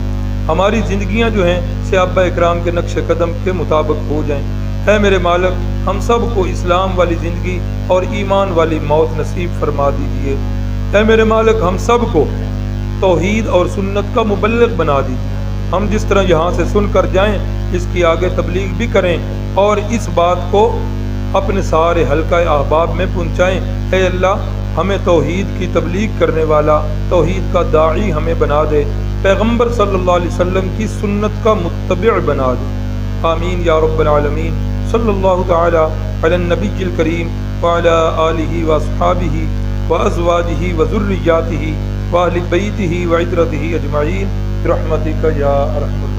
ہماری زندگیاں جو ہیں صحابہ اکرام کے نقش قدم کے مطابق ہو جائیں۔ اے میرے مالک، ہم سب کو اسلام والی زندگی اور ایمان والی موت نصیب فرما دیجیے۔ اے میرے مالک، ہم سب کو توحید اور سنت کا مبلغ بنا دیجیے۔ ہم جس طرح یہاں سے سن کر جائیں اس کی آگے تبلیغ بھی کریں اور اس بات کو اپنے سارے حلقہ احباب میں پہنچائیں۔ اے اللہ، ہمیں توحید کی تبلیغ کرنے والا، توحید کا داعی ہمیں بنا دے، پیغمبر صلی اللہ علیہ وسلم کی سنت کا متبع بنا دے۔ آمین یا رب العالمین۔ صلی اللہ تعالی علی النبی الکریم وعلی آلہ واصحابہ وازواجہ وذریاتہ واہل بیتہ وعترتہ اجمعین برحمتک یا ارحم الراحمین۔